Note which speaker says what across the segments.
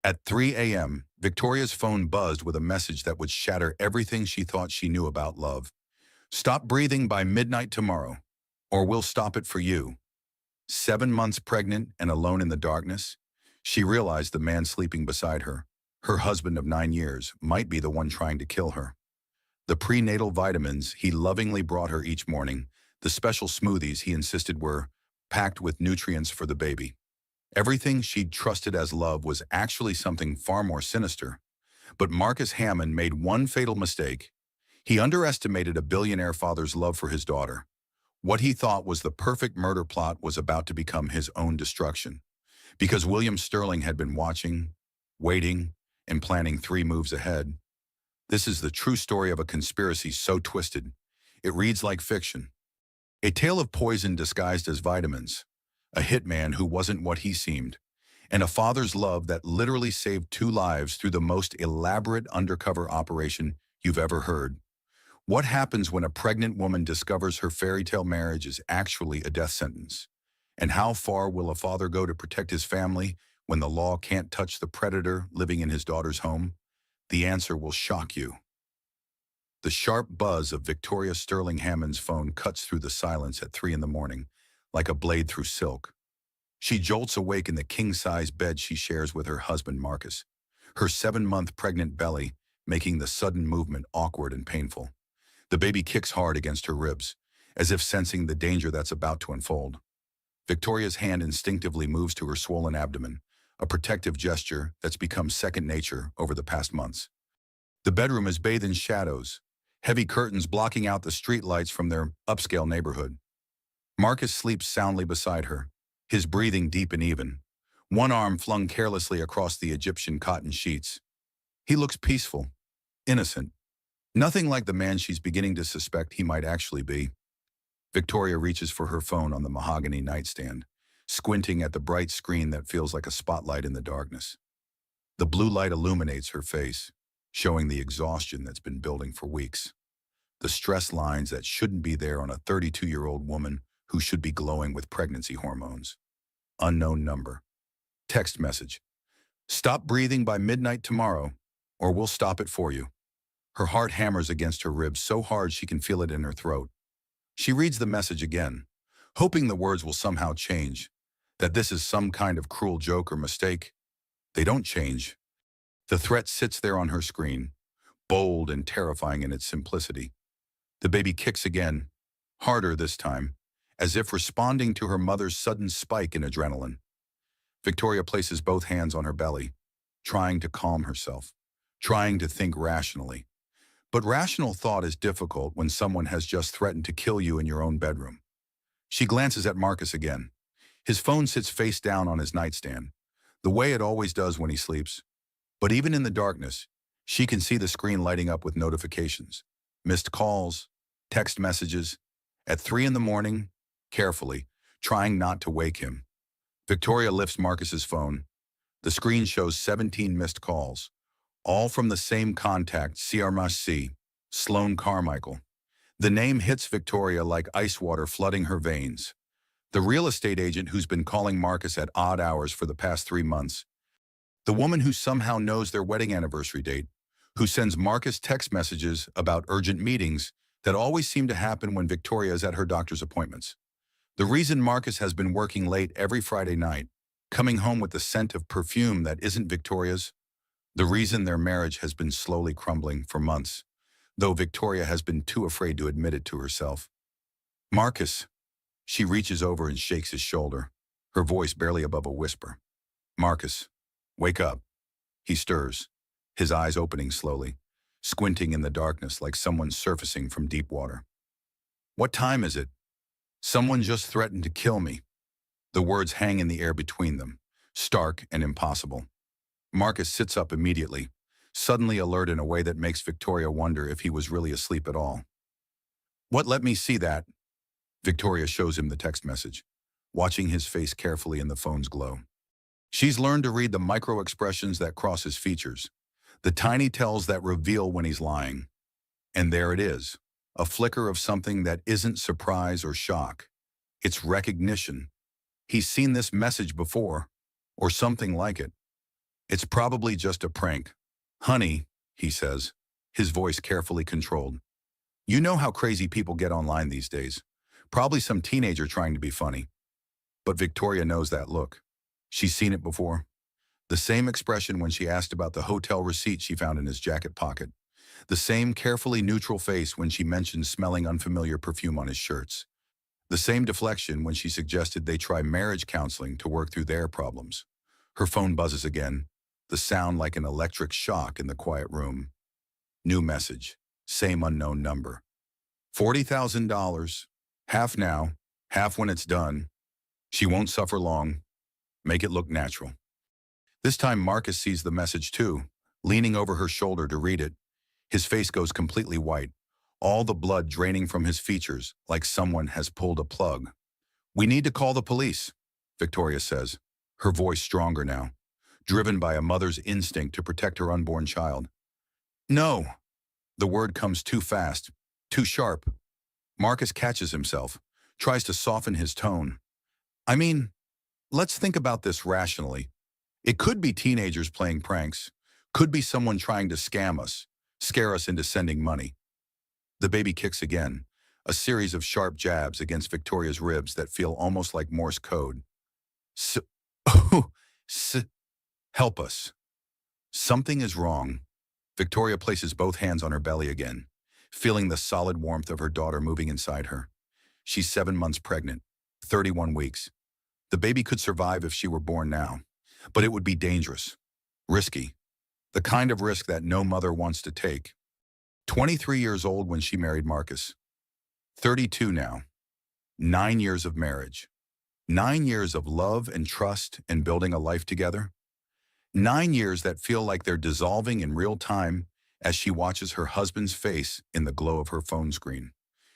Speaker 1: At 3 a.m., Victoria's phone buzzed with a message that would shatter everything she thought she knew about love. Stop breathing by midnight tomorrow, or we'll stop it for you. 7 months pregnant and alone in the darkness, she realized the man sleeping beside her, her husband of 9 years, might be the one trying to kill her. The prenatal vitamins he lovingly brought her each morning, the special smoothies he insisted were packed with nutrients for the baby. Everything she'd trusted as love was actually something far more sinister. But Marcus Hammond made one fatal mistake. He underestimated a billionaire father's love for his daughter. What he thought was the perfect murder plot was about to become his own destruction. Because William Sterling had been watching, waiting, and planning 3 moves ahead. This is the true story of a conspiracy so twisted, it reads like fiction. A tale of poison disguised as vitamins, a hitman who wasn't what he seemed, and a father's love that literally saved 2 lives through the most elaborate undercover operation you've ever heard. What happens when a pregnant woman discovers her fairy tale marriage is actually a death sentence? And how far will a father go to protect his family when the law can't touch the predator living in his daughter's home? The answer will shock you. The sharp buzz of Victoria Sterling Hammond's phone cuts through the silence at 3 in the morning, like a blade through silk. She jolts awake in the king-size bed she shares with her husband Marcus, her 7-month pregnant belly making the sudden movement awkward and painful. The baby kicks hard against her ribs, as if sensing the danger that's about to unfold. Victoria's hand instinctively moves to her swollen abdomen, a protective gesture that's become second nature over the past months. The bedroom is bathed in shadows, heavy curtains blocking out the streetlights from their upscale neighborhood. Marcus sleeps soundly beside her, his breathing deep and even, one arm flung carelessly across the Egyptian cotton sheets. He looks peaceful, innocent, nothing like the man she's beginning to suspect he might actually be. Victoria reaches for her phone on the mahogany nightstand, squinting at the bright screen that feels like a spotlight in the darkness. The blue light illuminates her face, showing the exhaustion that's been building for weeks. The stress lines that shouldn't be there on a 32-year-old woman who should be glowing with pregnancy hormones. Unknown number. Text message. Stop breathing by midnight tomorrow, or we'll stop it for you. Her heart hammers against her ribs so hard she can feel it in her throat. She reads the message again, hoping the words will somehow change, that this is some kind of cruel joke or mistake. They don't change. The threat sits there on her screen, bold and terrifying in its simplicity. The baby kicks again, harder this time, as if responding to her mother's sudden spike in adrenaline. Victoria places both hands on her belly, trying to calm herself, trying to think rationally. But rational thought is difficult when someone has just threatened to kill you in your own bedroom. She glances at Marcus again. His phone sits face down on his nightstand, the way it always does when he sleeps. But even in the darkness, she can see the screen lighting up with notifications, missed calls, text messages. At 3 in the morning, carefully, trying not to wake him, Victoria lifts Marcus's phone. The screen shows 17 missed calls, all from the same contact, C. Sloane Carmichael. The name hits Victoria like ice water flooding her veins. The real estate agent who's been calling Marcus at odd hours for the past 3 months. The woman who somehow knows their wedding anniversary date, who sends Marcus text messages about urgent meetings that always seem to happen when Victoria is at her doctor's appointments. The reason Marcus has been working late every Friday night, coming home with the scent of perfume that isn't Victoria's. The reason their marriage has been slowly crumbling for months, though Victoria has been too afraid to admit it to herself. Marcus. She reaches over and shakes his shoulder, her voice barely above a whisper. Marcus, wake up. He stirs, his eyes opening slowly, squinting in the darkness like someone surfacing from deep water. What time is it? Someone just threatened to kill me. The words hang in the air between them, stark and impossible. Marcus sits up immediately, suddenly alert in a way that makes Victoria wonder if he was really asleep at all. What, let me see that? Victoria shows him the text message, watching his face carefully in the phone's glow. She's learned to read the micro-expressions that cross his features, the tiny tells that reveal when he's lying. And there it is, a flicker of something that isn't surprise or shock. It's recognition. He's seen this message before, or something like it. It's probably just a prank. Honey, he says, his voice carefully controlled. You know how crazy people get online these days. Probably some teenager trying to be funny. But Victoria knows that look. She's seen it before. The same expression when she asked about the hotel receipt she found in his jacket pocket. The same carefully neutral face when she mentioned smelling unfamiliar perfume on his shirts. The same deflection when she suggested they try marriage counseling to work through their problems. Her phone buzzes again, the sound like an electric shock in the quiet room. New message, same unknown number. $40,000, half now, half when it's done. She won't suffer long. Make it look natural. This time Marcus sees the message too, leaning over her shoulder to read it. His face goes completely white, all the blood draining from his features like someone has pulled a plug. We need to call the police, Victoria says, her voice stronger now, driven by a mother's instinct to protect her unborn child. No. The word comes too fast, too sharp. Marcus catches himself, tries to soften his tone. I mean, let's think about this rationally. It could be teenagers playing pranks, could be someone trying to scam us, scare us into sending money. The baby kicks again, a series of sharp jabs against Victoria's ribs that feel almost like Morse code. Oh, help us. Something is wrong. Victoria places both hands on her belly again, feeling the solid warmth of her daughter moving inside her. She's 7 months pregnant, 31 weeks. The baby could survive if she were born now, but it would be dangerous, risky, the kind of risk that no mother wants to take. 23 years old when she married Marcus. 32 now. 9 years of marriage. 9 years of love and trust and building a life together. 9 years that feel like they're dissolving in real time as she watches her husband's face in the glow of her phone screen.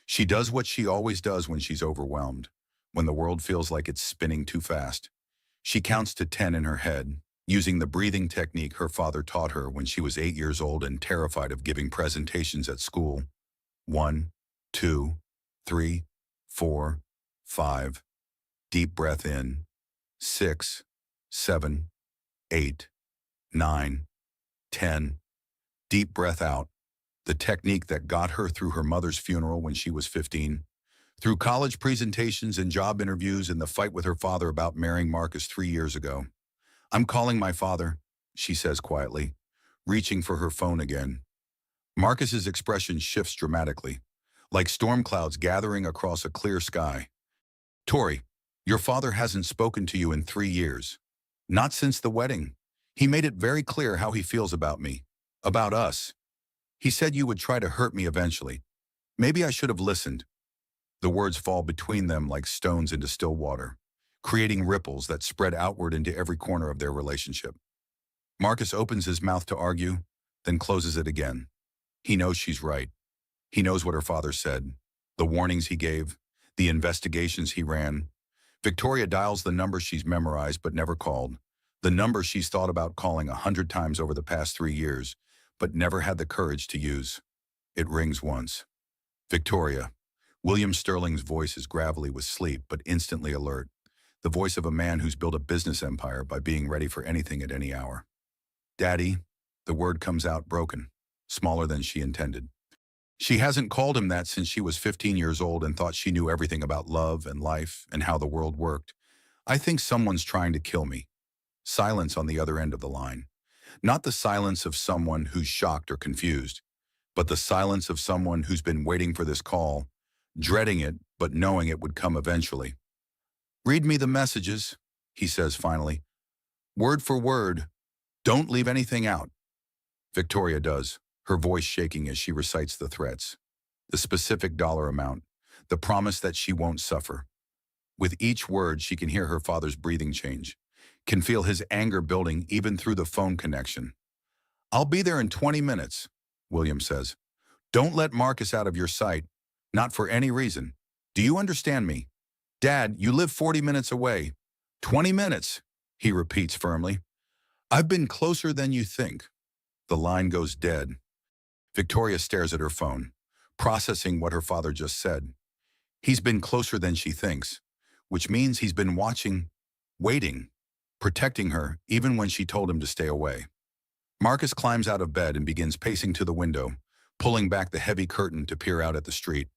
Speaker 1: She does what she always does when she's overwhelmed, when the world feels like it's spinning too fast. She counts to 10 in her head, using the breathing technique her father taught her when she was 8 years old and terrified of giving presentations at school. 1, 2, 3, 4, 5. Deep breath in. 6, 7, 8, 9, 10. Deep breath out. The technique that got her through her mother's funeral when she was 15, through college presentations and job interviews and the fight with her father about marrying Marcus 3 years ago. I'm calling my father, she says quietly, reaching for her phone again. Marcus's expression shifts dramatically, like storm clouds gathering across a clear sky. Tori, your father hasn't spoken to you in 3 years. Not since the wedding. He made it very clear how he feels about me, about us. He said you would try to hurt me eventually. Maybe I should have listened. The words fall between them like stones into still water, creating ripples that spread outward into every corner of their relationship. Marcus opens his mouth to argue, then closes it again. He knows she's right. He knows what her father said, the warnings he gave, the investigations he ran. Victoria dials the number she's memorized but never called, the number she's thought about calling 100 times over the past 3 years, but never had the courage to use. It rings once. Victoria. William Sterling's voice is gravelly with sleep, but instantly alert. The voice of a man who's built a business empire by being ready for anything at any hour. Daddy. The word comes out broken, smaller than she intended. She hasn't called him that since she was 15 years old and thought she knew everything about love and life and how the world worked. I think someone's trying to kill me. Silence on the other end of the line. Not the silence of someone who's shocked or confused, but the silence of someone who's been waiting for this call, dreading it, but knowing it would come eventually. Read me the messages, he says finally. Word for word. Don't leave anything out. Victoria does, her voice shaking as she recites the threats. The specific dollar amount, the promise that she won't suffer. With each word, she can hear her father's breathing change, can feel his anger building even through the phone connection. I'll be there in 20 minutes, William says. Don't let Marcus out of your sight, not for any reason. Do you understand me? Dad, you live 40 minutes away. 20 minutes, he repeats firmly. I've been closer than you think. The line goes dead. Victoria stares at her phone, processing what her father just said. He's been closer than she thinks, which means he's been watching, waiting. protecting her even when she told him to stay away. Marcus climbs out of bed and begins pacing to the window, pulling back the heavy curtain to peer out at the street.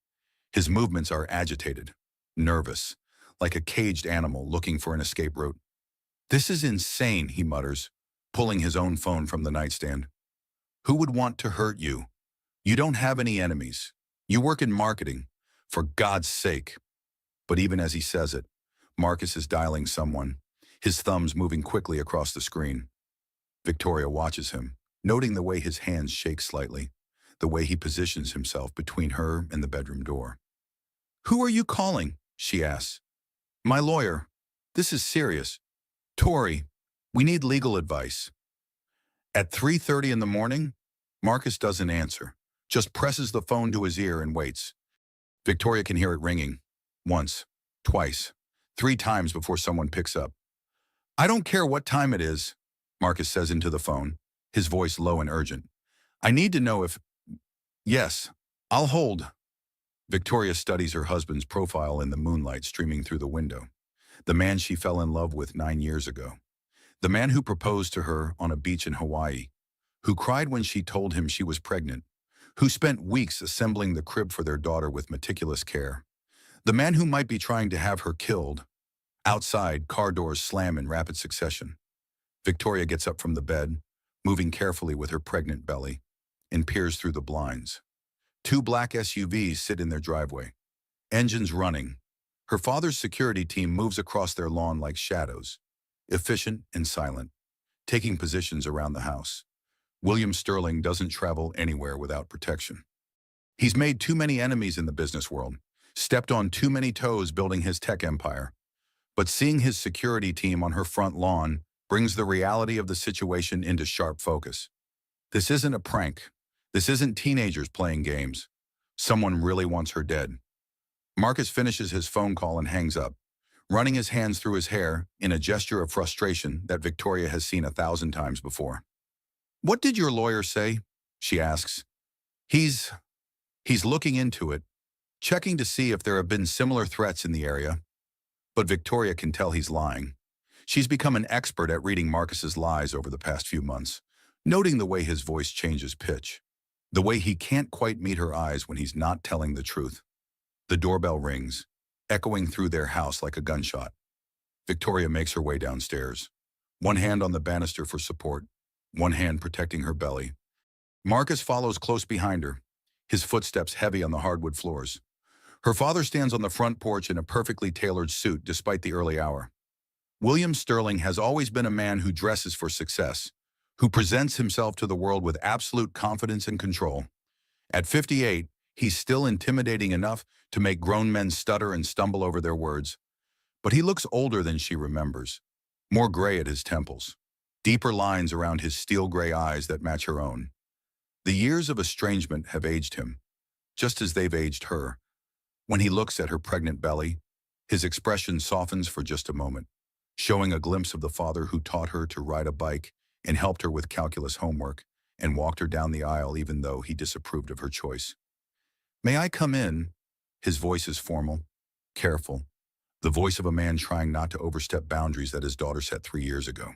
Speaker 1: His movements are agitated, nervous, like a caged animal looking for an escape route. "This is insane," he mutters, pulling his own phone from the nightstand. "Who would want to hurt you? You don't have any enemies. You work in marketing. For God's sake." But even as he says it, Marcus is dialing someone, his thumbs moving quickly across the screen. Victoria watches him, noting the way his hands shake slightly, the way he positions himself between her and the bedroom door. "Who are you calling?" she asks. "My lawyer. This is serious. Tori, we need legal advice." At 3:30 in the morning, Marcus doesn't answer, just presses the phone to his ear and waits. Victoria can hear it ringing. Once, twice, 3 times before someone picks up. "I don't care what time it is," Marcus says into the phone, his voice low and urgent. "I need to know if—" "Yes, I'll hold." Victoria studies her husband's profile in the moonlight streaming through the window. The man she fell in love with 9 years ago. The man who proposed to her on a beach in Hawaii. Who cried when she told him she was pregnant. Who spent weeks assembling the crib for their daughter with meticulous care. The man who might be trying to have her killed. Outside, car doors slam in rapid succession. Victoria gets up from the bed, moving carefully with her pregnant belly, and peers through the blinds. 2 black SUVs sit in their driveway, engines running. Her father's security team moves across their lawn like shadows, efficient and silent, taking positions around the house. William Sterling doesn't travel anywhere without protection. He's made too many enemies in the business world, stepped on too many toes building his tech empire. But seeing his security team on her front lawn brings the reality of the situation into sharp focus. This isn't a prank. This isn't teenagers playing games. Someone really wants her dead. Marcus finishes his phone call and hangs up, running his hands through his hair in a gesture of frustration that Victoria has seen 1,000 times before. "What did your lawyer say?" she asks. He's looking into it, checking to see if there have been similar threats in the area. But Victoria can tell he's lying. She's become an expert at reading Marcus's lies over the past few months, noting the way his voice changes pitch, the way he can't quite meet her eyes when he's not telling the truth. The doorbell rings, echoing through their house like a gunshot. Victoria makes her way downstairs, one hand on the banister for support, one hand protecting her belly. Marcus follows close behind her, his footsteps heavy on the hardwood floors. Her father stands on the front porch in a perfectly tailored suit despite the early hour. William Sterling has always been a man who dresses for success, who presents himself to the world with absolute confidence and control. At 58, he's still intimidating enough to make grown men stutter and stumble over their words. But he looks older than she remembers, more gray at his temples, deeper lines around his steel gray eyes that match her own. The years of estrangement have aged him, just as they've aged her. When he looks at her pregnant belly, his expression softens for just a moment, showing a glimpse of the father who taught her to ride a bike and helped her with calculus homework and walked her down the aisle even though he disapproved of her choice. "May I come in?" His voice is formal, careful, the voice of a man trying not to overstep boundaries that his daughter set 3 years ago.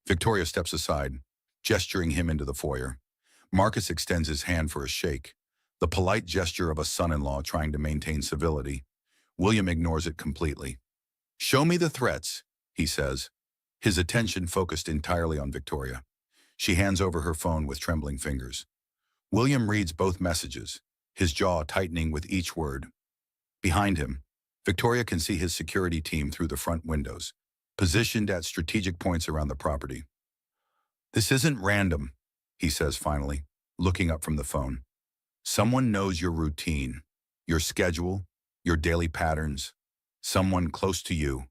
Speaker 1: Victoria steps aside, gesturing him into the foyer. Marcus extends his hand for a shake, the polite gesture of a son-in-law trying to maintain civility. William ignores it completely. "Show me the threats," he says, his attention focused entirely on Victoria. She hands over her phone with trembling fingers. William reads both messages, his jaw tightening with each word. Behind him, Victoria can see his security team through the front windows, positioned at strategic points around the property. "This isn't random," he says finally, looking up from the phone. "Someone knows your routine, your schedule, your daily patterns. Someone close to you."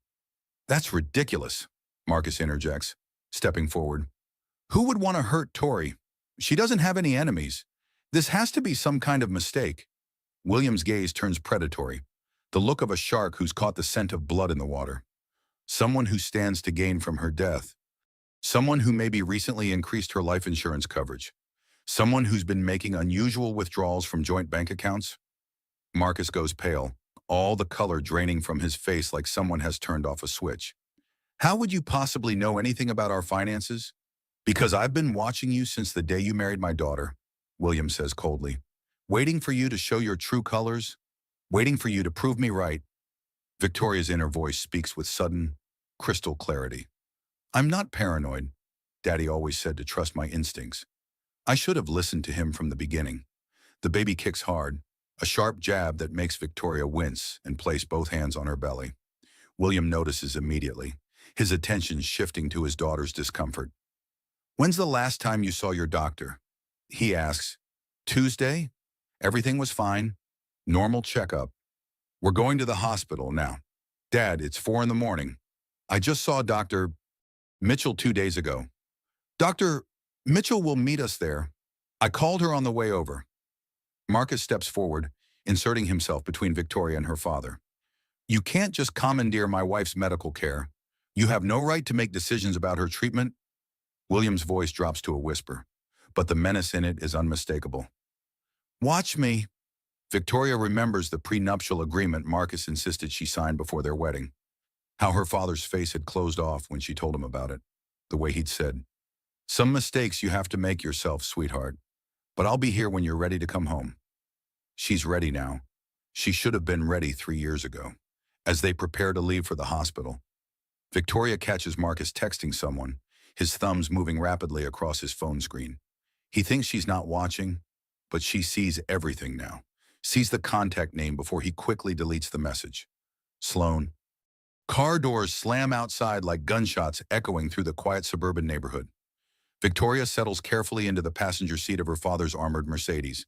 Speaker 1: "That's ridiculous," Marcus interjects, stepping forward. "Who would want to hurt Tori? She doesn't have any enemies. This has to be some kind of mistake." William's gaze turns predatory, the look of a shark who's caught the scent of blood in the water. Someone who stands to gain from her death. Someone who maybe recently increased her life insurance coverage. Someone who's been making unusual withdrawals from joint bank accounts. Marcus goes pale, all the color draining from his face like someone has turned off a switch. How would you possibly know anything about our finances? Because I've been watching you since the day you married my daughter, William says coldly. Waiting for you to show your true colors, waiting for you to prove me right. Victoria's inner voice speaks with sudden, crystal clarity. I'm not paranoid. Daddy always said to trust my instincts. I should have listened to him from the beginning. The baby kicks hard, a sharp jab that makes Victoria wince and place both hands on her belly. William notices immediately, his attention shifting to his daughter's discomfort. When's the last time you saw your doctor? He asks. Tuesday? Everything was fine. Normal checkup. We're going to the hospital now. Dad, it's 4 in the morning. I just saw Dr. Mitchell 2 days ago. Dr. Mitchell will meet us there. I called her on the way over. Marcus steps forward, inserting himself between Victoria and her father. You can't just commandeer my wife's medical care. You have no right to make decisions about her treatment. William's voice drops to a whisper, but the menace in it is unmistakable. Watch me. Victoria remembers the prenuptial agreement Marcus insisted she signed before their wedding. How her father's face had closed off when she told him about it. The way he'd said, "Some mistakes you have to make yourself, sweetheart. But I'll be here when you're ready to come home." She's ready now. She should have been ready 3 years ago. As they prepare to leave for the hospital, Victoria catches Marcus texting someone, his thumbs moving rapidly across his phone screen. He thinks she's not watching, but she sees everything now. Sees the contact name before he quickly deletes the message. Sloan. Car doors slam outside like gunshots echoing through the quiet suburban neighborhood. Victoria settles carefully into the passenger seat of her father's armored Mercedes,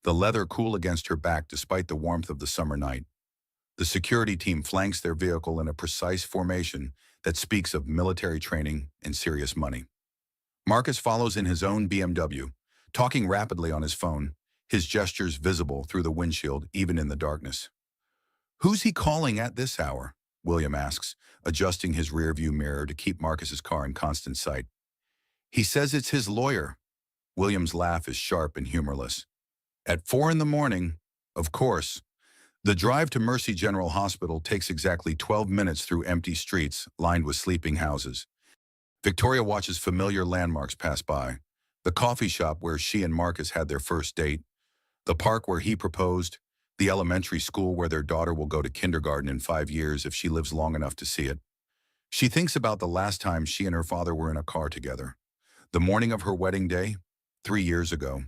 Speaker 1: the leather cool against her back despite the warmth of the summer night. The security team flanks their vehicle in a precise formation that speaks of military training and serious money. Marcus follows in his own BMW, talking rapidly on his phone, his gestures visible through the windshield even in the darkness. Who's he calling at this hour? William asks, adjusting his rearview mirror to keep Marcus's car in constant sight. He says it's his lawyer. William's laugh is sharp and humorless. At 4 in the morning, of course. The drive to Mercy General Hospital takes exactly 12 minutes through empty streets lined with sleeping houses. Victoria watches familiar landmarks pass by. The coffee shop where she and Marcus had their first date, the park where he proposed, the elementary school where their daughter will go to kindergarten in 5 years if she lives long enough to see it. She thinks about the last time she and her father were in a car together. The morning of her wedding day, 3 years ago.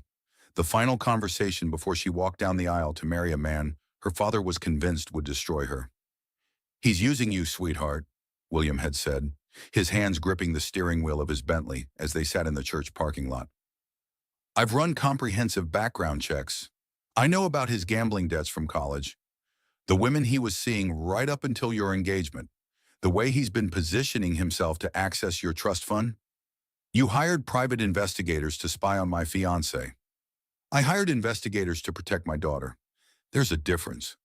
Speaker 1: The final conversation before she walked down the aisle to marry a man her father was convinced would destroy her. He's using you, sweetheart, William had said, his hands gripping the steering wheel of his Bentley as they sat in the church parking lot. I've run comprehensive background checks. I know about his gambling debts from college, the women he was seeing right up until your engagement, the way he's been positioning himself to access your trust fund. You hired private investigators to spy on my fiancé. I hired investigators to protect my daughter. There's a difference.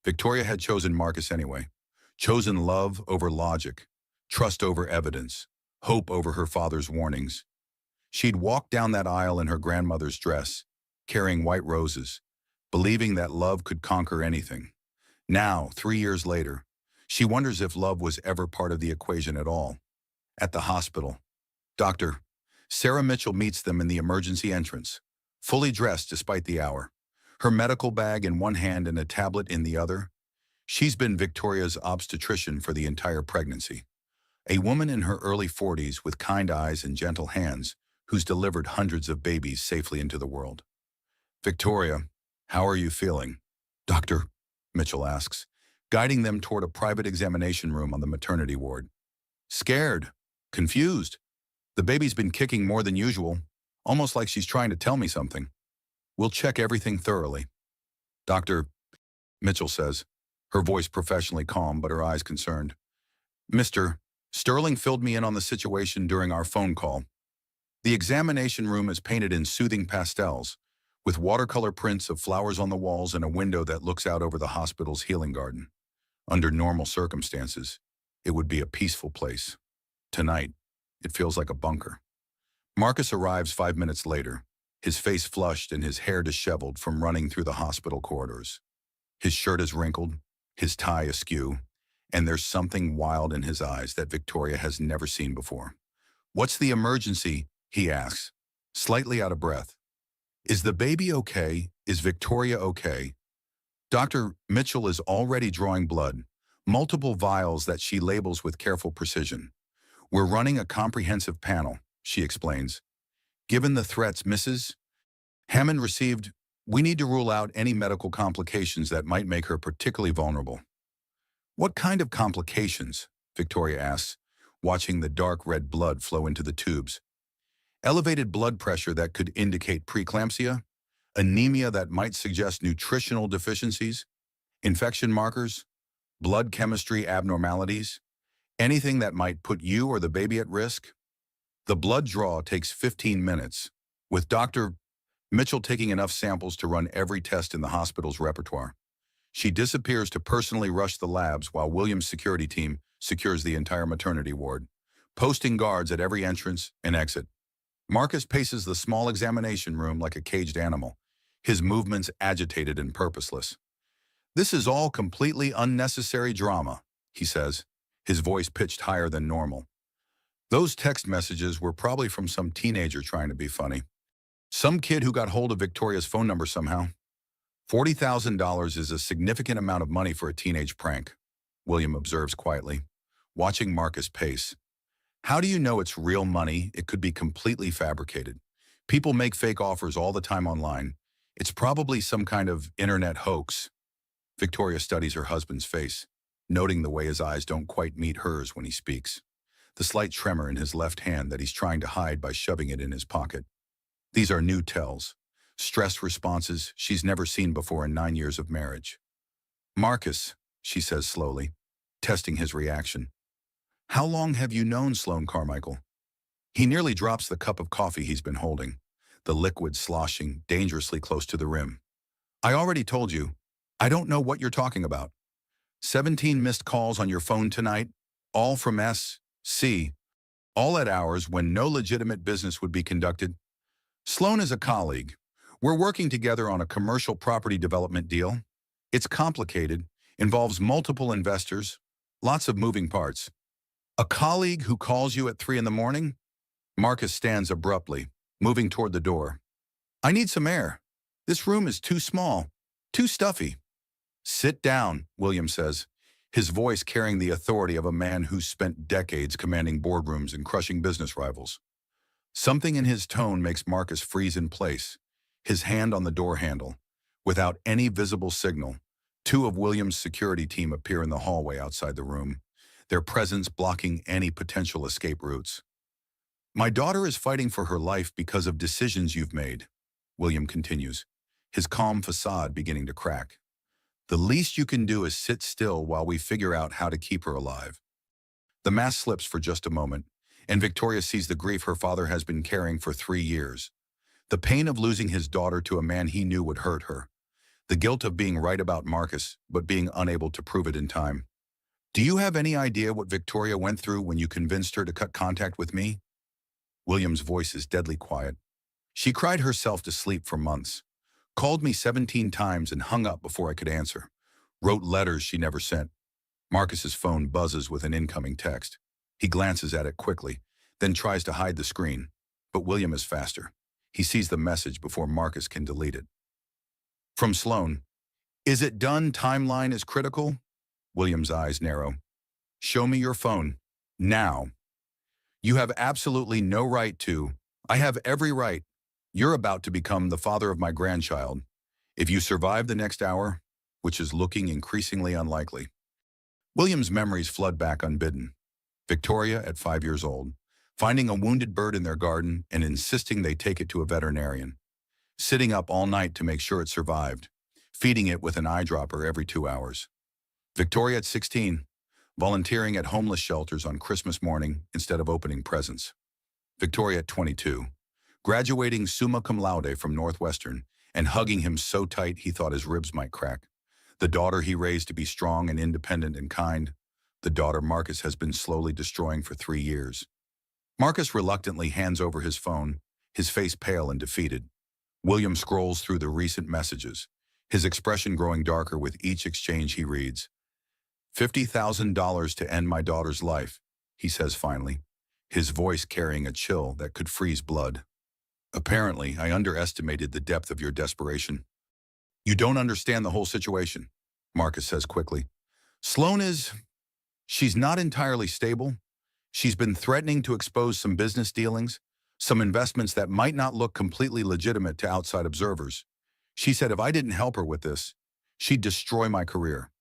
Speaker 1: Victoria had chosen Marcus anyway. Chosen love over logic, trust over evidence, hope over her father's warnings. She'd walked down that aisle in her grandmother's dress, carrying white roses, believing that love could conquer anything. Now, 3 years later, she wonders if love was ever part of the equation at all. At the hospital, Dr. Sarah Mitchell meets them in the emergency entrance, fully dressed despite the hour. Her medical bag in one hand and a tablet in the other. She's been Victoria's obstetrician for the entire pregnancy. A woman in her early 40s with kind eyes and gentle hands who's delivered hundreds of babies safely into the world. Victoria, how are you feeling? Doctor, Mitchell asks, guiding them toward a private examination room on the maternity ward. Scared, confused. The baby's been kicking more than usual, almost like she's trying to tell me something. We'll check everything thoroughly. Dr. Mitchell says, her voice professionally calm but her eyes concerned. Mr. Sterling filled me in on the situation during our phone call. The examination room is painted in soothing pastels, with watercolor prints of flowers on the walls and a window that looks out over the hospital's healing garden. Under normal circumstances, it would be a peaceful place. Tonight, it feels like a bunker. Marcus arrives 5 minutes later, his face flushed and his hair disheveled from running through the hospital corridors. His shirt is wrinkled, his tie askew, and there's something wild in his eyes that Victoria has never seen before. "What's the emergency?" he asks, slightly out of breath. "Is the baby okay? Is Victoria okay?" Dr. Mitchell is already drawing blood, multiple vials that she labels with careful precision. "We're running a comprehensive panel," she explains. "Given the threats Mrs. Hammond received, we need to rule out any medical complications that might make her particularly vulnerable." "What kind of complications?" Victoria asks, watching the dark red blood flow into the tubes. "Elevated blood pressure that could indicate preeclampsia, anemia that might suggest nutritional deficiencies, infection markers, blood chemistry abnormalities, anything that might put you or the baby at risk." The blood draw takes 15 minutes, with Dr. Mitchell taking enough samples to run every test in the hospital's repertoire. She disappears to personally rush the labs while William's security team secures the entire maternity ward, posting guards at every entrance and exit. Marcus paces the small examination room like a caged animal, his movements agitated and purposeless. "This is all completely unnecessary drama," he says, his voice pitched higher than normal. "Those text messages were probably from some teenager trying to be funny. Some kid who got hold of Victoria's phone number somehow. $40,000 is a significant amount of money for a teenage prank," William observes quietly, watching Marcus pace. "How do you know it's real money? It could be completely fabricated. People make fake offers all the time online. It's probably some kind of internet hoax." Victoria studies her husband's face, noting the way his eyes don't quite meet hers when he speaks, the slight tremor in his left hand that he's trying to hide by shoving it in his pocket. These are new tells, stress responses she's never seen before in 9 years of marriage. "Marcus," she says slowly, testing his reaction. "How long have you known Sloane Carmichael?" He nearly drops the cup of coffee he's been holding, the liquid sloshing dangerously close to the rim. "I already told you. I don't know what you're talking about. 17 missed calls on your phone tonight, all from S.C., all at hours when no legitimate business would be conducted. Sloane is a colleague. We're working together on a commercial property development deal. It's complicated, involves multiple investors, lots of moving parts. A colleague who calls you at 3 in the morning?" Marcus stands abruptly, moving toward the door. "I need some air. This room is too small, too stuffy." "Sit down," William says, his voice carrying the authority of a man who's spent decades commanding boardrooms and crushing business rivals. Something in his tone makes Marcus freeze in place, his hand on the door handle. Without any visible signal, 2 of William's security team appear in the hallway outside the room, their presence blocking any potential escape routes. "My daughter is fighting for her life because of decisions you've made," William continues, his calm facade beginning to crack. "The least you can do is sit still while we figure out how to keep her alive." The mask slips for just a moment, and Victoria sees the grief her father has been carrying for 3 years. The pain of losing his daughter to a man he knew would hurt her. The guilt of being right about Marcus, but being unable to prove it in time. "Do you have any idea what Victoria went through when you convinced her to cut contact with me?" William's voice is deadly quiet. "She cried herself to sleep for months. Called me 17 times and hung up before I could answer. Wrote letters she never sent." Marcus's phone buzzes with an incoming text. He glances at it quickly, then tries to hide the screen. But William is faster. He sees the message before Marcus can delete it. From Sloane. "Is it done? Timeline is critical." William's eyes narrow. "Show me your phone. Now." "You have absolutely no right to. I have every right. You're about to become the father of my grandchild. If you survive the next hour," which is looking increasingly unlikely. William's memories flood back unbidden. Victoria at 5 years old, finding a wounded bird in their garden and insisting they take it to a veterinarian. Sitting up all night to make sure it survived, feeding it with an eyedropper every 2 hours. Victoria at 16, volunteering at homeless shelters on Christmas morning instead of opening presents. Victoria at 22, graduating summa cum laude from Northwestern and hugging him so tight he thought his ribs might crack. The daughter he raised to be strong and independent and kind. The daughter Marcus has been slowly destroying for 3 years. Marcus reluctantly hands over his phone, his face pale and defeated. William scrolls through the recent messages, his expression growing darker with each exchange he reads. $50,000 to end my daughter's life, he says finally, his voice carrying a chill that could freeze blood. Apparently, I underestimated the depth of your desperation. You don't understand the whole situation, Marcus says quickly. Sloan she's not entirely stable. She's been threatening to expose some business dealings, some investments that might not look completely legitimate to outside observers. She said if I didn't help her with this, she'd destroy my career.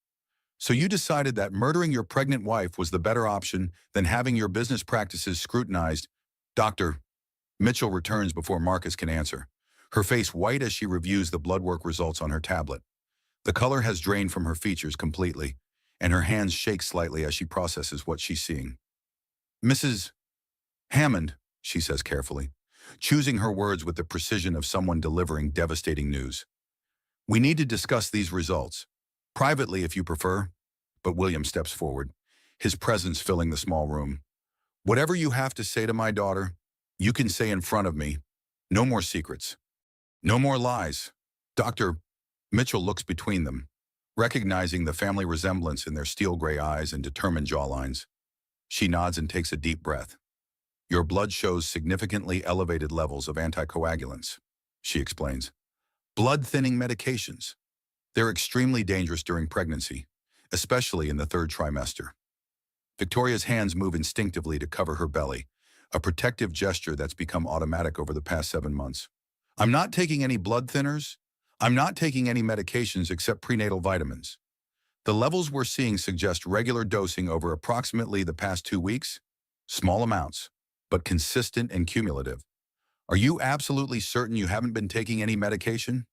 Speaker 1: So you decided that murdering your pregnant wife was the better option than having your business practices scrutinized. Dr. Mitchell returns before Marcus can answer, her face white as she reviews the blood work results on her tablet. The color has drained from her features completely, and her hands shake slightly as she processes what she's seeing. Mrs. Hammond, she says carefully, choosing her words with the precision of someone delivering devastating news. We need to discuss these results. Privately, if you prefer. But William steps forward, his presence filling the small room. Whatever you have to say to my daughter, you can say in front of me. No more secrets. No more lies. Dr. Mitchell looks between them, recognizing the family resemblance in their steel-gray eyes and determined jawlines. She nods and takes a deep breath. Your blood shows significantly elevated levels of anticoagulants, she explains. Blood-thinning medications. They're extremely dangerous during pregnancy, especially in the third trimester. Victoria's hands move instinctively to cover her belly, a protective gesture that's become automatic over the past 7 months. I'm not taking any blood thinners. I'm not taking any medications except prenatal vitamins. The levels we're seeing suggest regular dosing over approximately the past 2 weeks. Small amounts, but consistent and cumulative. Are you absolutely certain you haven't been taking any medication?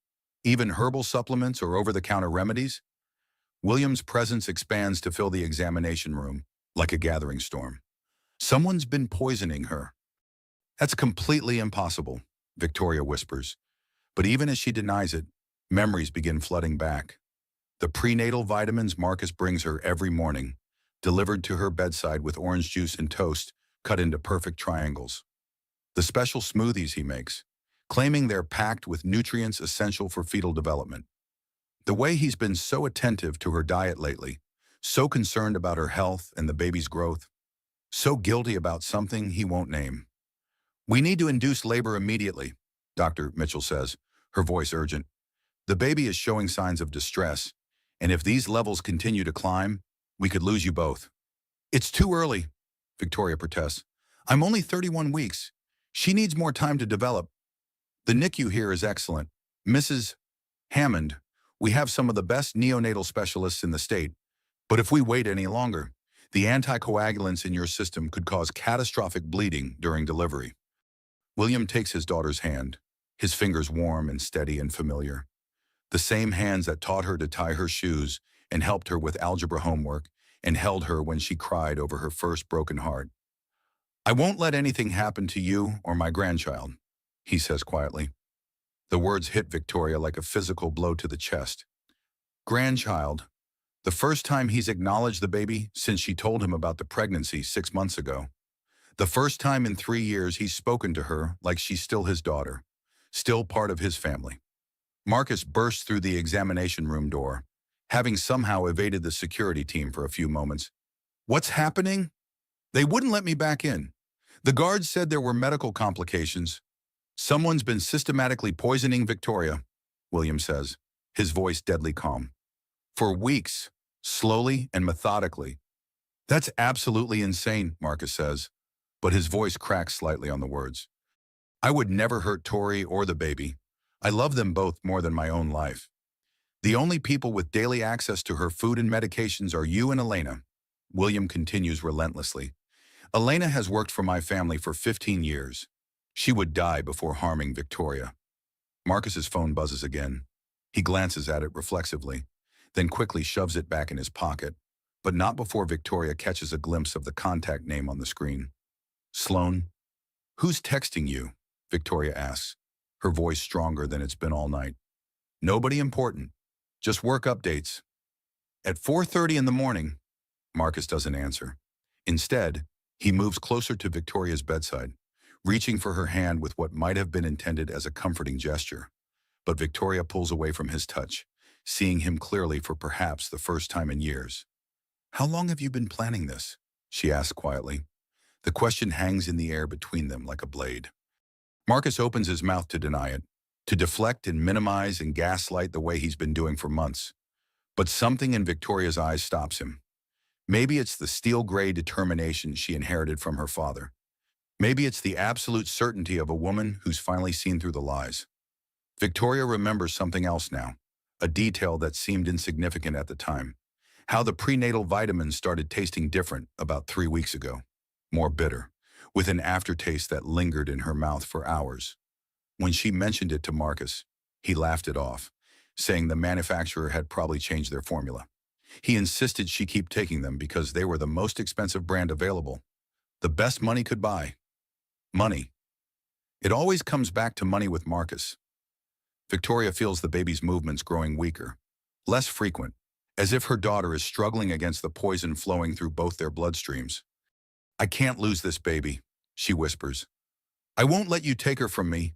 Speaker 1: Even herbal supplements or over-the-counter remedies? William's presence expands to fill the examination room, like a gathering storm. Someone's been poisoning her. That's completely impossible, Victoria whispers. But even as she denies it, memories begin flooding back. The prenatal vitamins Marcus brings her every morning, delivered to her bedside with orange juice and toast cut into perfect triangles. The special smoothies he makes, claiming they're packed with nutrients essential for fetal development. The way he's been so attentive to her diet lately, so concerned about her health and the baby's growth, so guilty about something he won't name. We need to induce labor immediately, Dr. Mitchell says, her voice urgent. The baby is showing signs of distress, and if these levels continue to climb, we could lose you both. It's too early, Victoria protests. I'm only 31 weeks. She needs more time to develop. The NICU here is excellent. Mrs. Hammond, we have some of the best neonatal specialists in the state, but if we wait any longer, the anticoagulants in your system could cause catastrophic bleeding during delivery. William takes his daughter's hand, his fingers warm and steady and familiar. The same hands that taught her to tie her shoes and helped her with algebra homework and held her when she cried over her first broken heart. I won't let anything happen to you or my grandchild, he says quietly. The words hit Victoria like a physical blow to the chest. Grandchild. The first time he's acknowledged the baby since she told him about the pregnancy 6 months ago. The first time in 3 years he's spoken to her like she's still his daughter, still part of his family. Marcus burst through the examination room door, having somehow evaded the security team for a few moments. What's happening? They wouldn't let me back in. The guards said there were medical complications. Someone's been systematically poisoning Victoria, William says, his voice deadly calm. For weeks, slowly and methodically. That's absolutely insane, Marcus says, but his voice cracks slightly on the words. I would never hurt Tori or the baby. I love them both more than my own life. The only people with daily access to her food and medications are you and Elena, William continues relentlessly. Elena has worked for my family for 15 years. She would die before harming Victoria. Marcus's phone buzzes again. He glances at it reflexively, then quickly shoves it back in his pocket, but not before Victoria catches a glimpse of the contact name on the screen. Sloan. Who's texting you? Victoria asks, her voice stronger than it's been all night. Nobody important. Just work updates. At 4:30 in the morning, Marcus doesn't answer. Instead, he moves closer to Victoria's bedside, reaching for her hand with what might have been intended as a comforting gesture. But Victoria pulls away from his touch, seeing him clearly for perhaps the first time in years. How long have you been planning this? She asked quietly. The question hangs in the air between them like a blade. Marcus opens his mouth to deny it, to deflect and minimize and gaslight the way he's been doing for months. But something in Victoria's eyes stops him. Maybe it's the steel-gray determination she inherited from her father. Maybe it's the absolute certainty of a woman who's finally seen through the lies. Victoria remembers something else now, a detail that seemed insignificant at the time. How the prenatal vitamins started tasting different about 3 weeks ago. More bitter, with an aftertaste that lingered in her mouth for hours. When she mentioned it to Marcus, he laughed it off, saying the manufacturer had probably changed their formula. He insisted she keep taking them because they were the most expensive brand available. The best money could buy. Money. It always comes back to money with Marcus. Victoria feels the baby's movements growing weaker, less frequent, as if her daughter is struggling against the poison flowing through both their bloodstreams. I can't lose this baby, she whispers. I won't let you take her from me.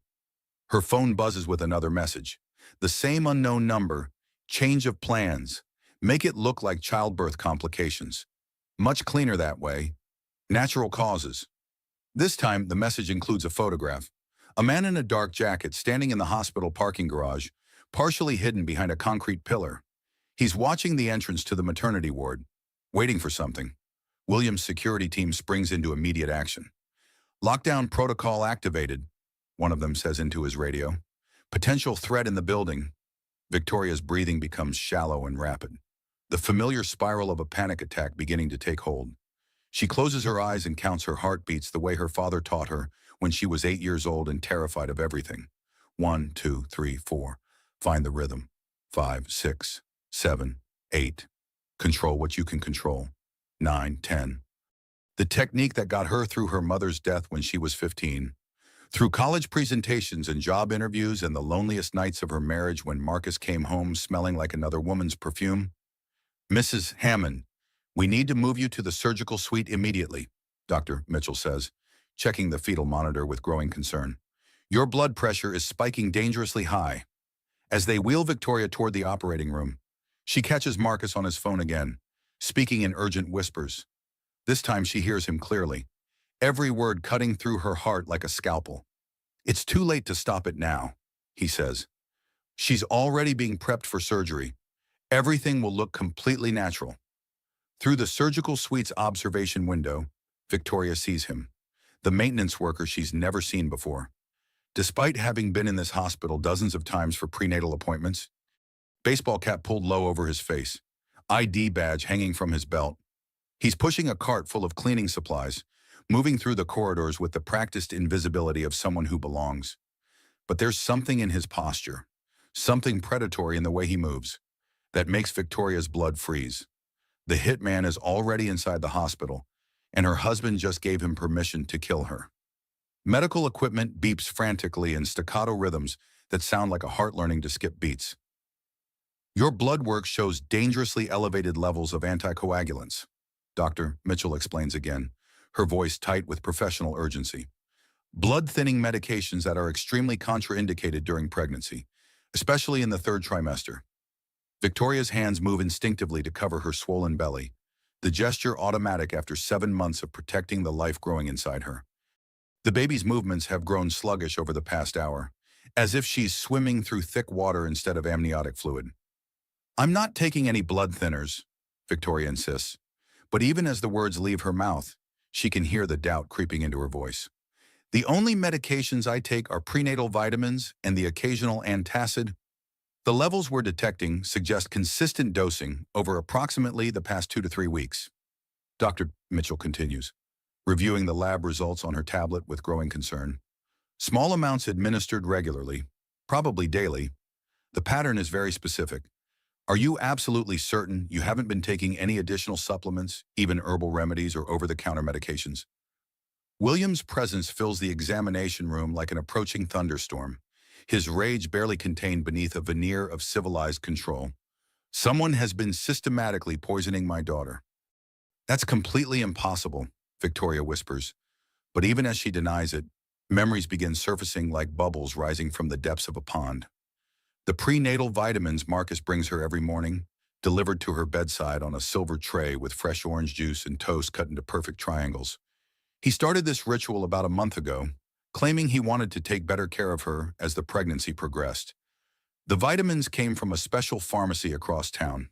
Speaker 1: Her phone buzzes with another message. The same unknown number, change of plans. Make it look like childbirth complications. Much cleaner that way. Natural causes. This time, the message includes a photograph. A man in a dark jacket standing in the hospital parking garage, partially hidden behind a concrete pillar. He's watching the entrance to the maternity ward, waiting for something. William's security team springs into immediate action. Lockdown protocol activated, one of them says into his radio. Potential threat in the building. Victoria's breathing becomes shallow and rapid, the familiar spiral of a panic attack beginning to take hold. She closes her eyes and counts her heartbeats the way her father taught her when she was 8 years old and terrified of everything. 1, 2, 3, 4. Find the rhythm. 5, 6, 7, 8. Control what you can control. 9, 10. The technique that got her through her mother's death when she was 15. Through college presentations and job interviews and the loneliest nights of her marriage when Marcus came home smelling like another woman's perfume. Mrs. Hammond, we need to move you to the surgical suite immediately, Dr. Mitchell says, checking the fetal monitor with growing concern. Your blood pressure is spiking dangerously high. As they wheel Victoria toward the operating room, she catches Marcus on his phone again, speaking in urgent whispers. This time she hears him clearly, every word cutting through her heart like a scalpel. It's too late to stop it now, he says. She's already being prepped for surgery. Everything will look completely natural. Through the surgical suite's observation window, Victoria sees him, the maintenance worker she's never seen before. Despite having been in this hospital dozens of times for prenatal appointments, baseball cap pulled low over his face, ID badge hanging from his belt. He's pushing a cart full of cleaning supplies, moving through the corridors with the practiced invisibility of someone who belongs. But there's something in his posture, something predatory in the way he moves, that makes Victoria's blood freeze. The hitman is already inside the hospital, and her husband just gave him permission to kill her. Medical equipment beeps frantically in staccato rhythms that sound like a heart learning to skip beats. Your blood work shows dangerously elevated levels of anticoagulants, Dr. Mitchell explains again, her voice tight with professional urgency. Blood-thinning medications that are extremely contraindicated during pregnancy, especially in the 3rd trimester. Victoria's hands move instinctively to cover her swollen belly, the gesture automatic after 7 months of protecting the life growing inside her. The baby's movements have grown sluggish over the past hour, as if she's swimming through thick water instead of amniotic fluid. I'm not taking any blood thinners, Victoria insists, but even as the words leave her mouth, she can hear the doubt creeping into her voice. The only medications I take are prenatal vitamins and the occasional antacid. The levels we're detecting suggest consistent dosing over approximately the past 2 to 3 weeks. Dr. Mitchell continues, reviewing the lab results on her tablet with growing concern. Small amounts administered regularly, probably daily. The pattern is very specific. Are you absolutely certain you haven't been taking any additional supplements, even herbal remedies or over-the-counter medications? William's presence fills the examination room like an approaching thunderstorm, his rage barely contained beneath a veneer of civilized control. Someone has been systematically poisoning my daughter. That's completely impossible, Victoria whispers. But even as she denies it, memories begin surfacing like bubbles rising from the depths of a pond. The prenatal vitamins Marcus brings her every morning, delivered to her bedside on a silver tray with fresh orange juice and toast cut into perfect triangles. He started this ritual about a month ago, claiming he wanted to take better care of her as the pregnancy progressed. The vitamins came from a special pharmacy across town.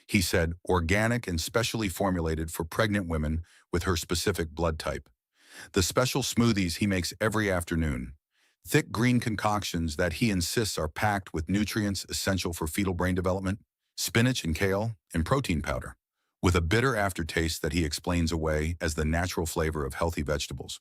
Speaker 1: He said, organic and specially formulated for pregnant women with her specific blood type. The special smoothies he makes every afternoon. Thick green concoctions that he insists are packed with nutrients essential for fetal brain development, spinach and kale, and protein powder, with a bitter aftertaste that he explains away as the natural flavor of healthy vegetables.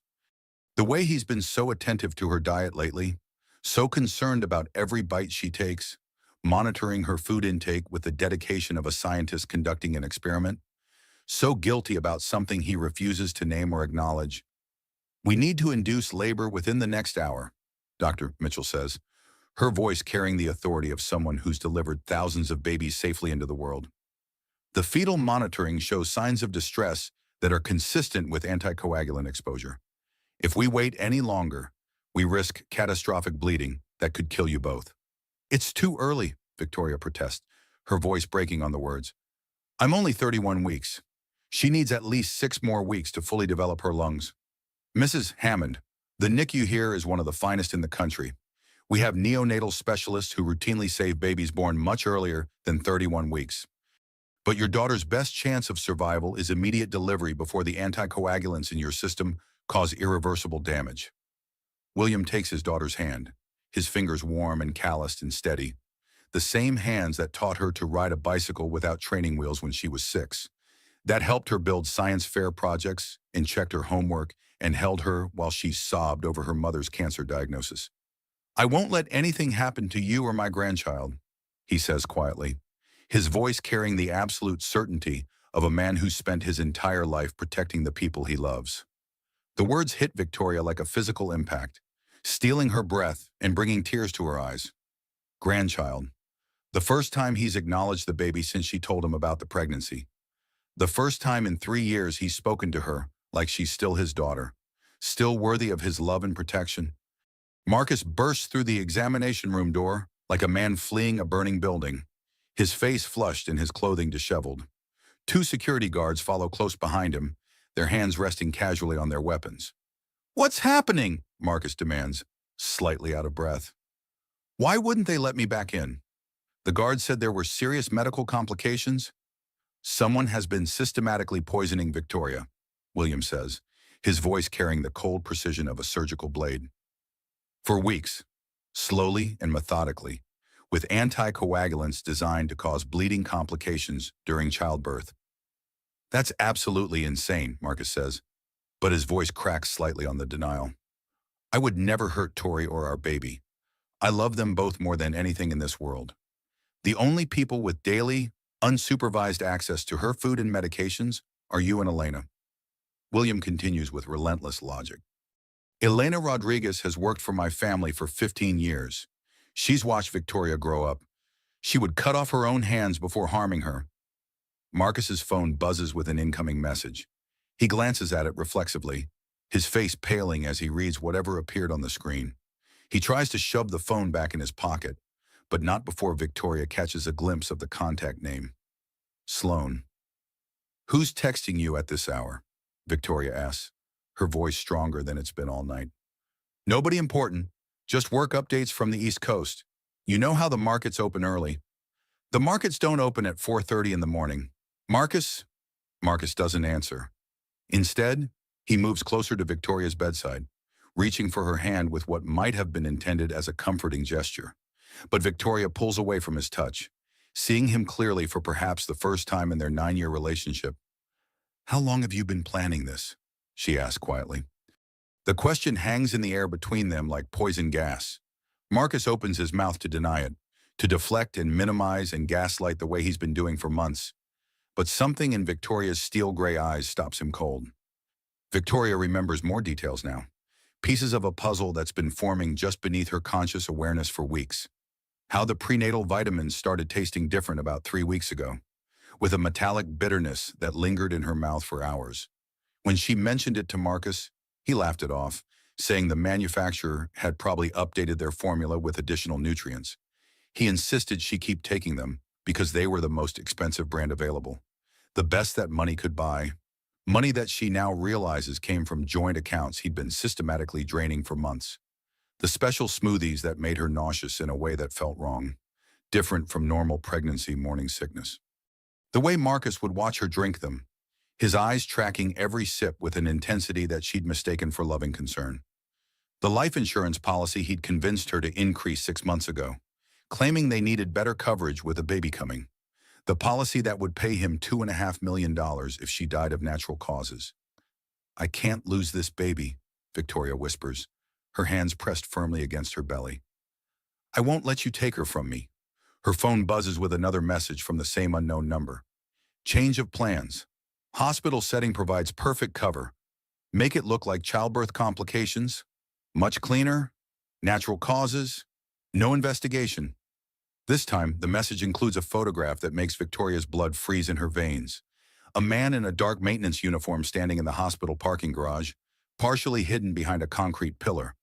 Speaker 1: The way he's been so attentive to her diet lately, so concerned about every bite she takes, monitoring her food intake with the dedication of a scientist conducting an experiment, so guilty about something he refuses to name or acknowledge. "We need to induce labor within the next hour," Dr. Mitchell says, her voice carrying the authority of someone who's delivered thousands of babies safely into the world. The fetal monitoring shows signs of distress that are consistent with anticoagulant exposure. If we wait any longer, we risk catastrophic bleeding that could kill you both. "It's too early," Victoria protests, her voice breaking on the words. "I'm only 31 weeks. She needs at least 6 more weeks to fully develop her lungs." "Mrs. Hammond, the NICU here is one of the finest in the country. We have neonatal specialists who routinely save babies born much earlier than 31 weeks. But your daughter's best chance of survival is immediate delivery before the anticoagulants in your system cause irreversible damage." William takes his daughter's hand, his fingers warm and calloused and steady, the same hands that taught her to ride a bicycle without training wheels when she was 6, that helped her build science fair projects and checked her homework and held her while she sobbed over her mother's cancer diagnosis. "I won't let anything happen to you or my grandchild," he says quietly, his voice carrying the absolute certainty of a man who spent his entire life protecting the people he loves. The words hit Victoria like a physical impact, stealing her breath and bringing tears to her eyes. Grandchild. The first time he's acknowledged the baby since she told him about the pregnancy. The first time in 3 years he's spoken to her like she's still his daughter, still worthy of his love and protection. Marcus bursts through the examination room door like a man fleeing a burning building, his face flushed and his clothing disheveled. 2 security guards follow close behind him, their hands resting casually on their weapons. "What's happening?" Marcus demands, slightly out of breath. "Why wouldn't they let me back in?" "The guards said there were serious medical complications." "Someone has been systematically poisoning Victoria," William says, his voice carrying the cold precision of a surgical blade. "For weeks, slowly and methodically, with anticoagulants designed to cause bleeding complications during childbirth." "That's absolutely insane," Marcus says, but his voice cracks slightly on the denial. "I would never hurt Tori or our baby. I love them both more than anything in this world. The only people with daily, unsupervised access to her food and medications are you and Elena." William continues with relentless logic. "Elena Rodriguez has worked for my family for 15 years. She's watched Victoria grow up. She would cut off her own hands before harming her." Marcus's phone buzzes with an incoming message. He glances at it reflexively, his face paling as he reads whatever appeared on the screen. He tries to shove the phone back in his pocket, but not before Victoria catches a glimpse of the contact name. Sloan. "Who's texting you at this hour?" Victoria asks, her voice stronger than it's been all night. "Nobody important, just work updates from the East Coast. You know how the markets open early." "The markets don't open at 4:30 in the morning. Marcus?" Marcus doesn't answer. Instead, he moves closer to Victoria's bedside, reaching for her hand with what might have been intended as a comforting gesture. But Victoria pulls away from his touch, seeing him clearly for perhaps the first time in their 9-year relationship. "How long have you been planning this?" she asked quietly. The question hangs in the air between them like poison gas. Marcus opens his mouth to deny it, to deflect and minimize and gaslight the way he's been doing for months. But something in Victoria's steel-gray eyes stops him cold. Victoria remembers more details now, pieces of a puzzle that's been forming just beneath her conscious awareness for weeks. How the prenatal vitamins started tasting different about 3 weeks ago, with a metallic bitterness that lingered in her mouth for hours. When she mentioned it to Marcus, he laughed it off, saying the manufacturer had probably updated their formula with additional nutrients. He insisted she keep taking them, because they were the most expensive brand available. The best that money could buy. Money that she now realizes came from joint accounts he'd been systematically draining for months. The special smoothies that made her nauseous in a way that felt wrong, different from normal pregnancy morning sickness. The way Marcus would watch her drink them, his eyes tracking every sip with an intensity that she'd mistaken for loving concern. The life insurance policy he'd convinced her to increase 6 months ago, claiming they needed better coverage with a baby coming. The policy that would pay him $2.5 million if she died of natural causes. "I can't lose this baby," Victoria whispers, her hands pressed firmly against her belly. "I won't let you take her from me." Her phone buzzes with another message from the same unknown number. "Change of plans. Hospital setting provides perfect cover. Make it look like childbirth complications. Much cleaner. Natural causes. No investigation." This time, the message includes a photograph that makes Victoria's blood freeze in her veins. A man in a dark maintenance uniform standing in the hospital parking garage, partially hidden behind a concrete pillar.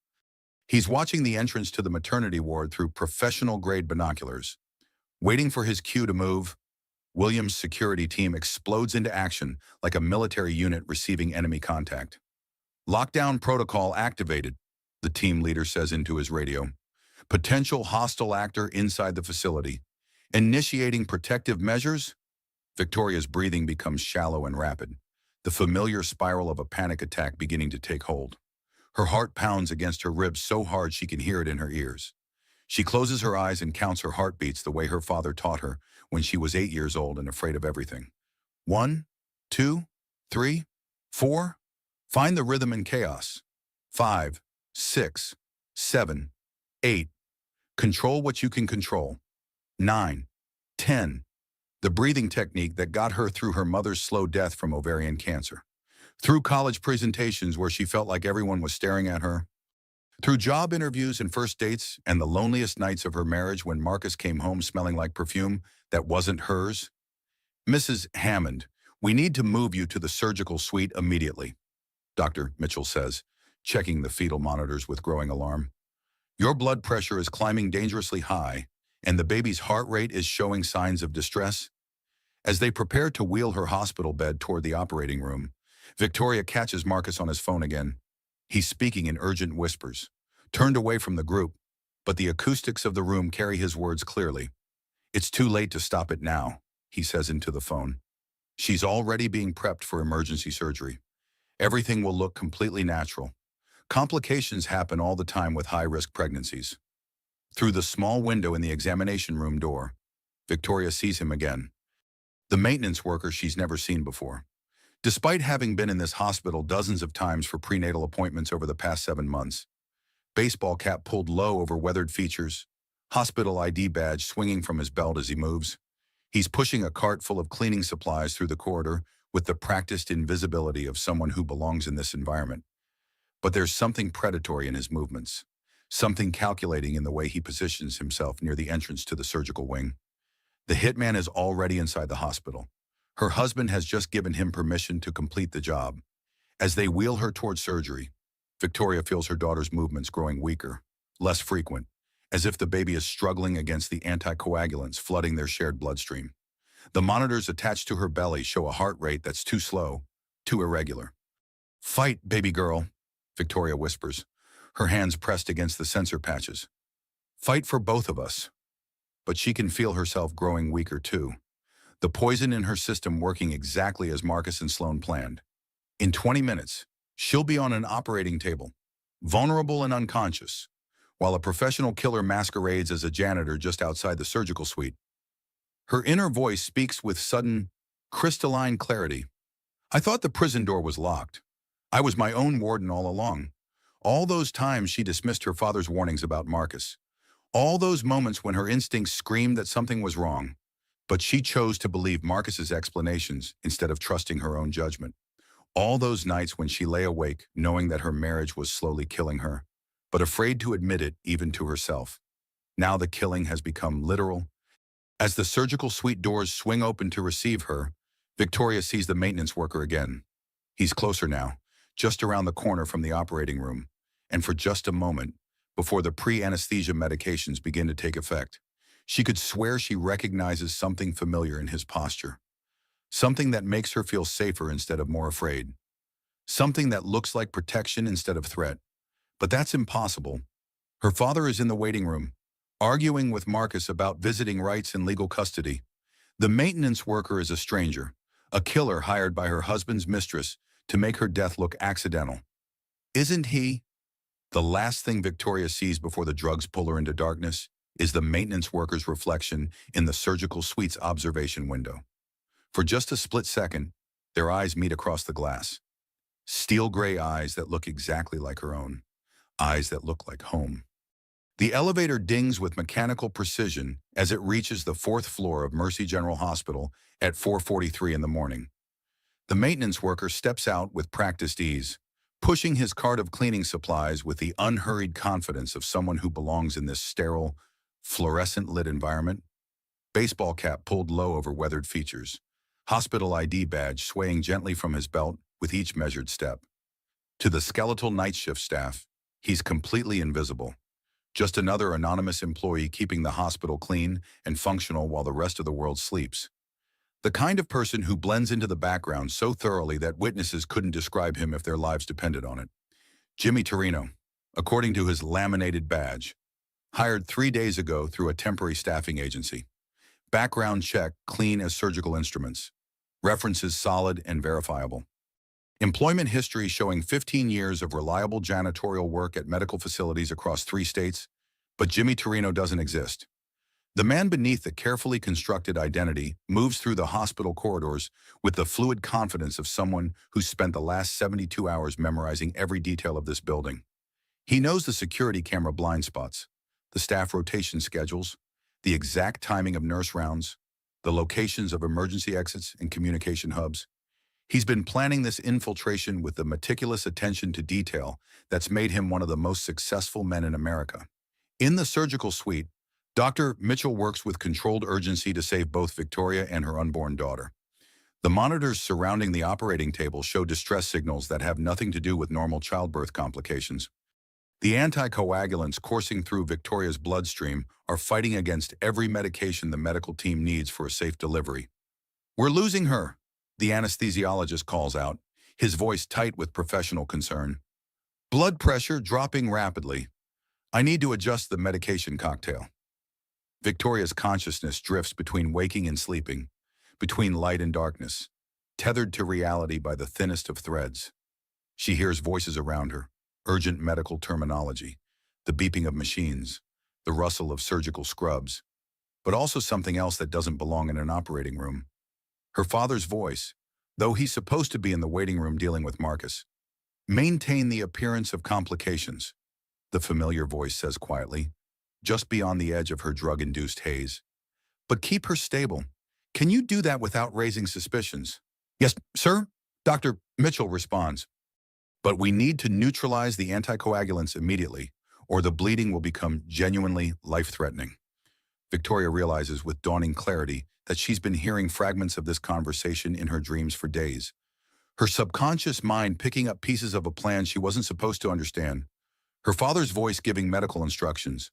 Speaker 1: He's watching the entrance to the maternity ward through professional-grade binoculars. Waiting for his cue to move, William's security team explodes into action like a military unit receiving enemy contact. "Lockdown protocol activated," the team leader says into his radio. "Potential hostile actor inside the facility. Initiating protective measures." Victoria's breathing becomes shallow and rapid, the familiar spiral of a panic attack beginning to take hold. Her heart pounds against her ribs so hard she can hear it in her ears. She closes her eyes and counts her heartbeats the way her father taught her when she was 8 years old and afraid of everything. 1, 2, 3, 4. Find the rhythm in chaos. 5, 6, 7, 8. Control what you can control. 9, 10. The breathing technique that got her through her mother's slow death from ovarian cancer. Through college presentations where she felt like everyone was staring at her. Through job interviews and first dates and the loneliest nights of her marriage when Marcus came home smelling like perfume that wasn't hers. "Mrs. Hammond, we need to move you to the surgical suite immediately," Dr. Mitchell says, checking the fetal monitors with growing alarm. "Your blood pressure is climbing dangerously high, and the baby's heart rate is showing signs of distress." As they prepare to wheel her hospital bed toward the operating room, Victoria catches Marcus on his phone again. He's speaking in urgent whispers, turned away from the group, but the acoustics of the room carry his words clearly. "It's too late to stop it now," he says into the phone. "She's already being prepped for emergency surgery. Everything will look completely natural. Complications happen all the time with high-risk pregnancies." Through the small window in the examination room door, Victoria sees him again. The maintenance worker she's never seen before. Despite having been in this hospital dozens of times for prenatal appointments over the past 7 months, baseball cap pulled low over weathered features, hospital ID badge swinging from his belt as he moves. He's pushing a cart full of cleaning supplies through the corridor with the practiced invisibility of someone who belongs in this environment. But there's something predatory in his movements, something calculating in the way he positions himself near the entrance to the surgical wing. The hitman is already inside the hospital. Her husband has just given him permission to complete the job. As they wheel her towards surgery, Victoria feels her daughter's movements growing weaker, less frequent, as if the baby is struggling against the anticoagulants flooding their shared bloodstream. The monitors attached to her belly show a heart rate that's too slow, too irregular. "Fight, baby girl," Victoria whispers, her hands pressed against the sensor patches. "Fight for both of us." But she can feel herself growing weaker too. The poison in her system working exactly as Marcus and Sloan planned. In 20 minutes, she'll be on an operating table, vulnerable and unconscious, while a professional killer masquerades as a janitor just outside the surgical suite. Her inner voice speaks with sudden, crystalline clarity. "I thought the prison door was locked. I was my own warden all along." All those times she dismissed her father's warnings about Marcus. All those moments when her instincts screamed that something was wrong. But she chose to believe Marcus's explanations instead of trusting her own judgment. All those nights when she lay awake, knowing that her marriage was slowly killing her, but afraid to admit it even to herself. Now the killing has become literal. As the surgical suite doors swing open to receive her, Victoria sees the maintenance worker again. He's closer now, just around the corner from the operating room, and for just a moment, before the pre-anesthesia medications begin to take effect, She could swear she recognizes something familiar in his posture, something that makes her feel safer instead of more afraid, something that looks like protection instead of threat. But that's impossible. Her father is in the waiting room, arguing with Marcus about visiting rights and legal custody. The maintenance worker is a stranger, a killer hired by her husband's mistress to make her death look accidental. Isn't he? The last thing Victoria sees before the drugs pull her into darkness is the maintenance worker's reflection in the surgical suite's observation window. For just a split second, their eyes meet across the glass. Steel gray eyes that look exactly like her own. Eyes that look like home. The elevator dings with mechanical precision as it reaches the fourth floor of Mercy General Hospital at 4:43 in the morning. The maintenance worker steps out with practiced ease, pushing his cart of cleaning supplies with the unhurried confidence of someone who belongs in this sterile, fluorescent-lit environment. Baseball cap pulled low over weathered features. Hospital ID badge swaying gently from his belt with each measured step. To the skeletal night shift staff, he's completely invisible. Just another anonymous employee keeping the hospital clean and functional while the rest of the world sleeps. The kind of person who blends into the background so thoroughly that witnesses couldn't describe him if their lives depended on it. Jimmy Torino, according to his laminated badge, hired 3 days ago through a temporary staffing agency. Background check, clean as surgical instruments. References solid and verifiable. Employment history showing 15 years of reliable janitorial work at medical facilities across 3 states, but Jimmy Torino doesn't exist. The man beneath the carefully constructed identity moves through the hospital corridors with the fluid confidence of someone who's spent the last 72 hours memorizing every detail of this building. He knows the security camera blind spots, the staff rotation schedules, the exact timing of nurse rounds, the locations of emergency exits and communication hubs. He's been planning this infiltration with the meticulous attention to detail that's made him one of the most successful men in America. In the surgical suite, Dr. Mitchell works with controlled urgency to save both Victoria and her unborn daughter. The monitors surrounding the operating table show distress signals that have nothing to do with normal childbirth complications. The anticoagulants coursing through Victoria's bloodstream are fighting against every medication the medical team needs for a safe delivery. "We're losing her," the anesthesiologist calls out, his voice tight with professional concern. "Blood pressure dropping rapidly. I need to adjust the medication cocktail." Victoria's consciousness drifts between waking and sleeping, between light and darkness, tethered to reality by the thinnest of threads. She hears voices around her, urgent medical terminology, the beeping of machines, the rustle of surgical scrubs, but also something else that doesn't belong in an operating room. Her father's voice, though he's supposed to be in the waiting room dealing with Marcus. "Maintain the appearance of complications," the familiar voice says quietly, just beyond the edge of her drug-induced haze. "But keep her stable. Can you do that without raising suspicions?" "Yes, sir," Dr. Mitchell responds. "But we need to neutralize the anticoagulants immediately, or the bleeding will become genuinely life-threatening." Victoria realizes with dawning clarity that she's been hearing fragments of this conversation in her dreams for days. Her subconscious mind picking up pieces of a plan she wasn't supposed to understand. Her father's voice giving medical instructions.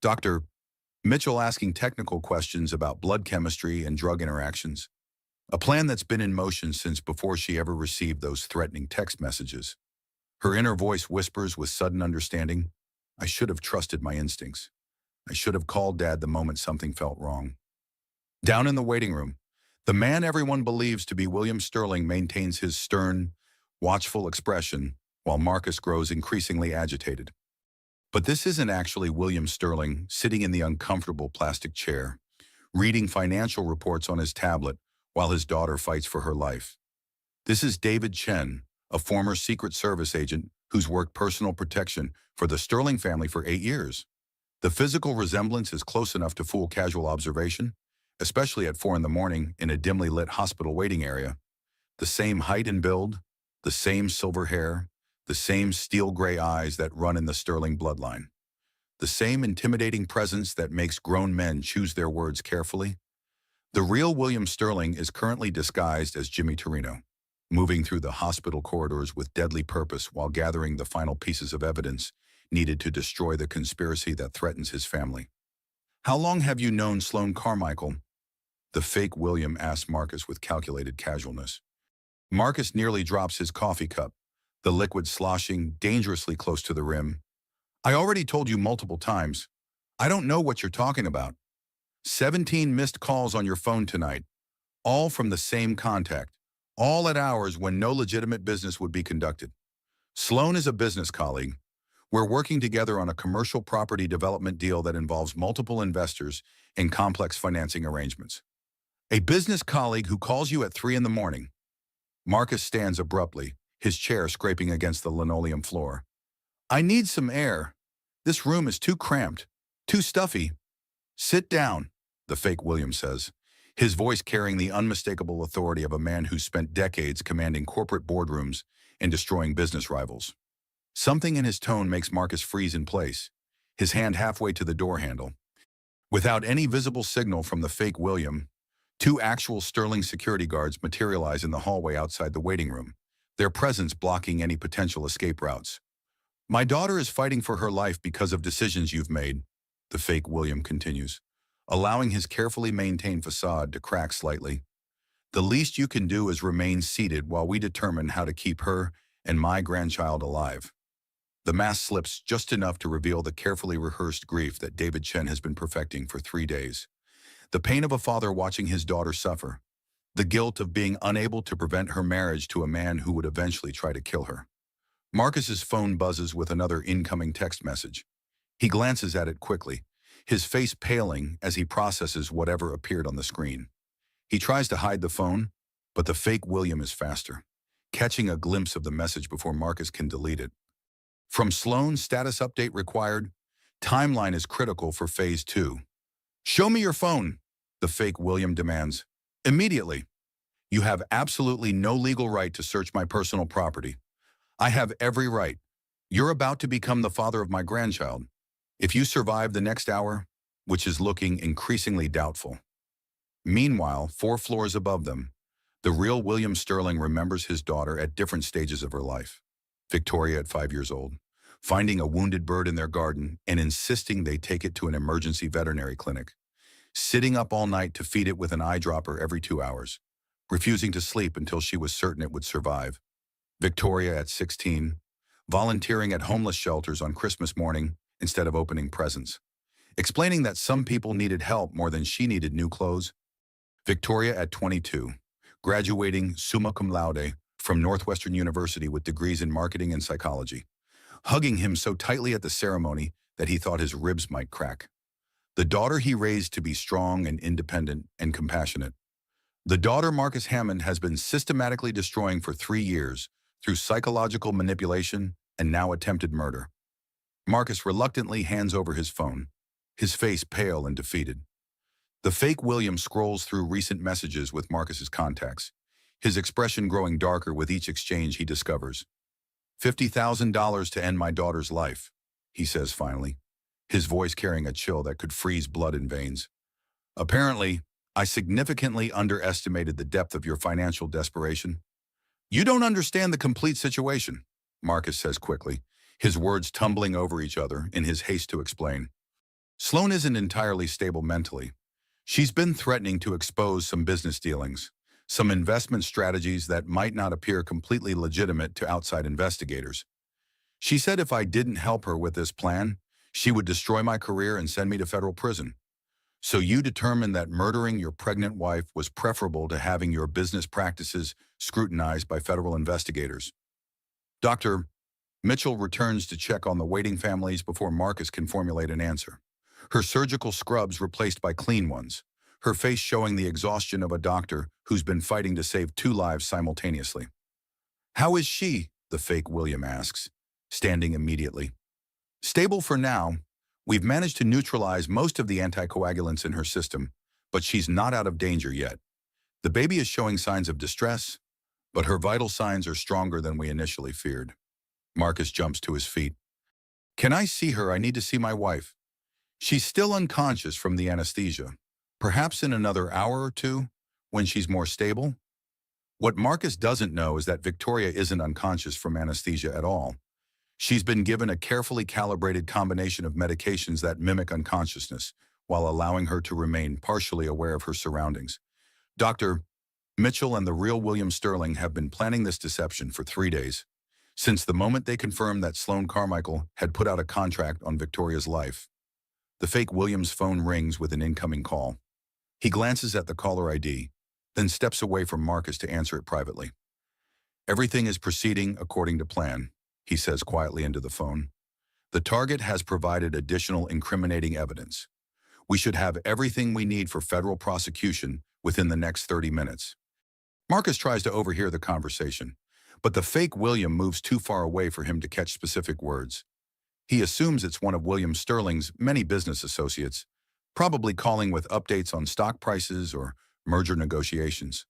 Speaker 1: Dr. Mitchell asking technical questions about blood chemistry and drug interactions. A plan that's been in motion since before she ever received those threatening text messages. Her inner voice whispers with sudden understanding, "I should have trusted my instincts. I should have called Dad the moment something felt wrong." Down in the waiting room, the man everyone believes to be William Sterling maintains his stern, watchful expression while Marcus grows increasingly agitated. But this isn't actually William Sterling sitting in the uncomfortable plastic chair, reading financial reports on his tablet while his daughter fights for her life. This is David Chen, a former Secret Service agent who's worked personal protection for the Sterling family for 8 years. The physical resemblance is close enough to fool casual observation, especially at 4 in the morning in a dimly lit hospital waiting area. The same height and build, the same silver hair, the same steel gray eyes that run in the Sterling bloodline. The same intimidating presence that makes grown men choose their words carefully. The real William Sterling is currently disguised as Jimmy Torino, moving through the hospital corridors with deadly purpose while gathering the final pieces of evidence needed to destroy the conspiracy that threatens his family. How long have you known Sloane Carmichael? The fake William asked Marcus with calculated casualness. Marcus nearly drops his coffee cup, the liquid sloshing dangerously close to the rim. I already told you multiple times. I don't know what you're talking about. 17 missed calls on your phone tonight, all from the same contact, all at hours when no legitimate business would be conducted. Sloane is a business colleague. We're working together on a commercial property development deal that involves multiple investors and complex financing arrangements. A business colleague who calls you at 3 in the morning. Marcus stands abruptly, his chair scraping against the linoleum floor. I need some air. This room is too cramped, too stuffy. Sit down, the fake William says, his voice carrying the unmistakable authority of a man who spent decades commanding corporate boardrooms and destroying business rivals. Something in his tone makes Marcus freeze in place, his hand halfway to the door handle. Without any visible signal from the fake William, two actual Sterling security guards materialize in the hallway outside the waiting room, their presence blocking any potential escape routes. My daughter is fighting for her life because of decisions you've made, the fake William continues, allowing his carefully maintained facade to crack slightly. The least you can do is remain seated while we determine how to keep her and my grandchild alive. The mask slips just enough to reveal the carefully rehearsed grief that David Chen has been perfecting for 3 days. The pain of a father watching his daughter suffer. The guilt of being unable to prevent her marriage to a man who would eventually try to kill her. Marcus's phone buzzes with another incoming text message. He glances at it quickly, his face paling as he processes whatever appeared on the screen. He tries to hide the phone, but the fake William is faster, catching a glimpse of the message before Marcus can delete it. From Sloane, status update required. Timeline is critical for Phase 2. Show me your phone, the fake William demands. Immediately. You have absolutely no legal right to search my personal property. I have every right. You're about to become the father of my grandchild. If you survive the next hour, which is looking increasingly doubtful. Meanwhile, 4 floors above them, the real William Sterling remembers his daughter at different stages of her life. Victoria at 5 years old, finding a wounded bird in their garden and insisting they take it to an emergency veterinary clinic, sitting up all night to feed it with an eyedropper every 2 hours, refusing to sleep until she was certain it would survive. Victoria at 16, volunteering at homeless shelters on Christmas morning instead of opening presents, explaining that some people needed help more than she needed new clothes. Victoria at 22, graduating summa cum laude from Northwestern University with degrees in marketing and psychology, hugging him so tightly at the ceremony that he thought his ribs might crack. The daughter he raised to be strong and independent and compassionate. The daughter Marcus Hammond has been systematically destroying for 3 years through psychological manipulation and now attempted murder. Marcus reluctantly hands over his phone, his face pale and defeated. The fake William scrolls through recent messages with Marcus's contacts, his expression growing darker with each exchange he discovers. $50,000 to end my daughter's life, he says finally, his voice carrying a chill that could freeze blood in veins. Apparently, I significantly underestimated the depth of your financial desperation. You don't understand the complete situation, Marcus says quickly, his words tumbling over each other in his haste to explain. Sloane isn't entirely stable mentally. She's been threatening to expose some business dealings, some investment strategies that might not appear completely legitimate to outside investigators. She said if I didn't help her with this plan, she would destroy my career and send me to federal prison. So you determined that murdering your pregnant wife was preferable to having your business practices scrutinized by federal investigators. Dr. Mitchell returns to check on the waiting families before Marcus can formulate an answer. Her surgical scrubs replaced by clean ones, her face showing the exhaustion of a doctor who's been fighting to save 2 lives simultaneously. How is she? The fake William asks, standing immediately. Stable for now. We've managed to neutralize most of the anticoagulants in her system, but she's not out of danger yet. The baby is showing signs of distress, but her vital signs are stronger than we initially feared. Marcus jumps to his feet. Can I see her? I need to see my wife. She's still unconscious from the anesthesia. Perhaps in another hour or 2, when she's more stable? What Marcus doesn't know is that Victoria isn't unconscious from anesthesia at all. She's been given a carefully calibrated combination of medications that mimic unconsciousness, while allowing her to remain partially aware of her surroundings. Dr. Mitchell and the real William Sterling have been planning this deception for 3 days, since the moment they confirmed that Sloane Carmichael had put out a contract on Victoria's life. The fake William's phone rings with an incoming call. He glances at the caller ID, then steps away from Marcus to answer it privately. "Everything is proceeding according to plan," he says quietly into the phone. "The target has provided additional incriminating evidence. We should have everything we need for federal prosecution within the next 30 minutes. Marcus tries to overhear the conversation, but the fake William moves too far away for him to catch specific words. He assumes it's one of William Sterling's many business associates, probably calling with updates on stock prices or merger negotiations.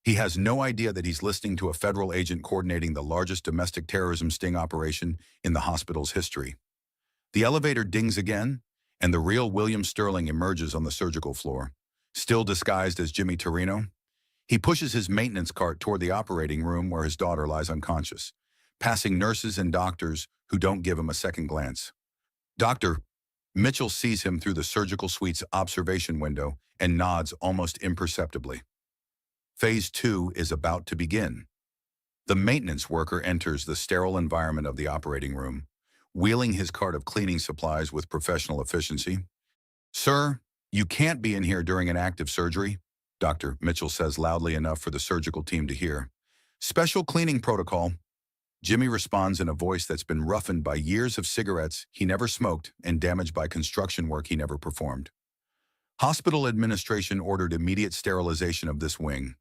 Speaker 1: He has no idea that he's listening to a federal agent coordinating the largest domestic terrorism sting operation in the hospital's history. The elevator dings again, and the real William Sterling emerges on the surgical floor, still disguised as Jimmy Torino. He pushes his maintenance cart toward the operating room where his daughter lies unconscious, passing nurses and doctors who don't give him a second glance. Dr. Mitchell sees him through the surgical suite's observation window and nods almost imperceptibly. Phase 2 is about to begin. The maintenance worker enters the sterile environment of the operating room, wheeling his cart of cleaning supplies with professional efficiency. "Sir, you can't be in here during an active surgery," Dr. Mitchell says loudly enough for the surgical team to hear. "Special cleaning protocol." Jimmy responds in a voice that's been roughened by years of cigarettes he never smoked and damaged by construction work he never performed. "Hospital administration ordered immediate sterilization of this wing.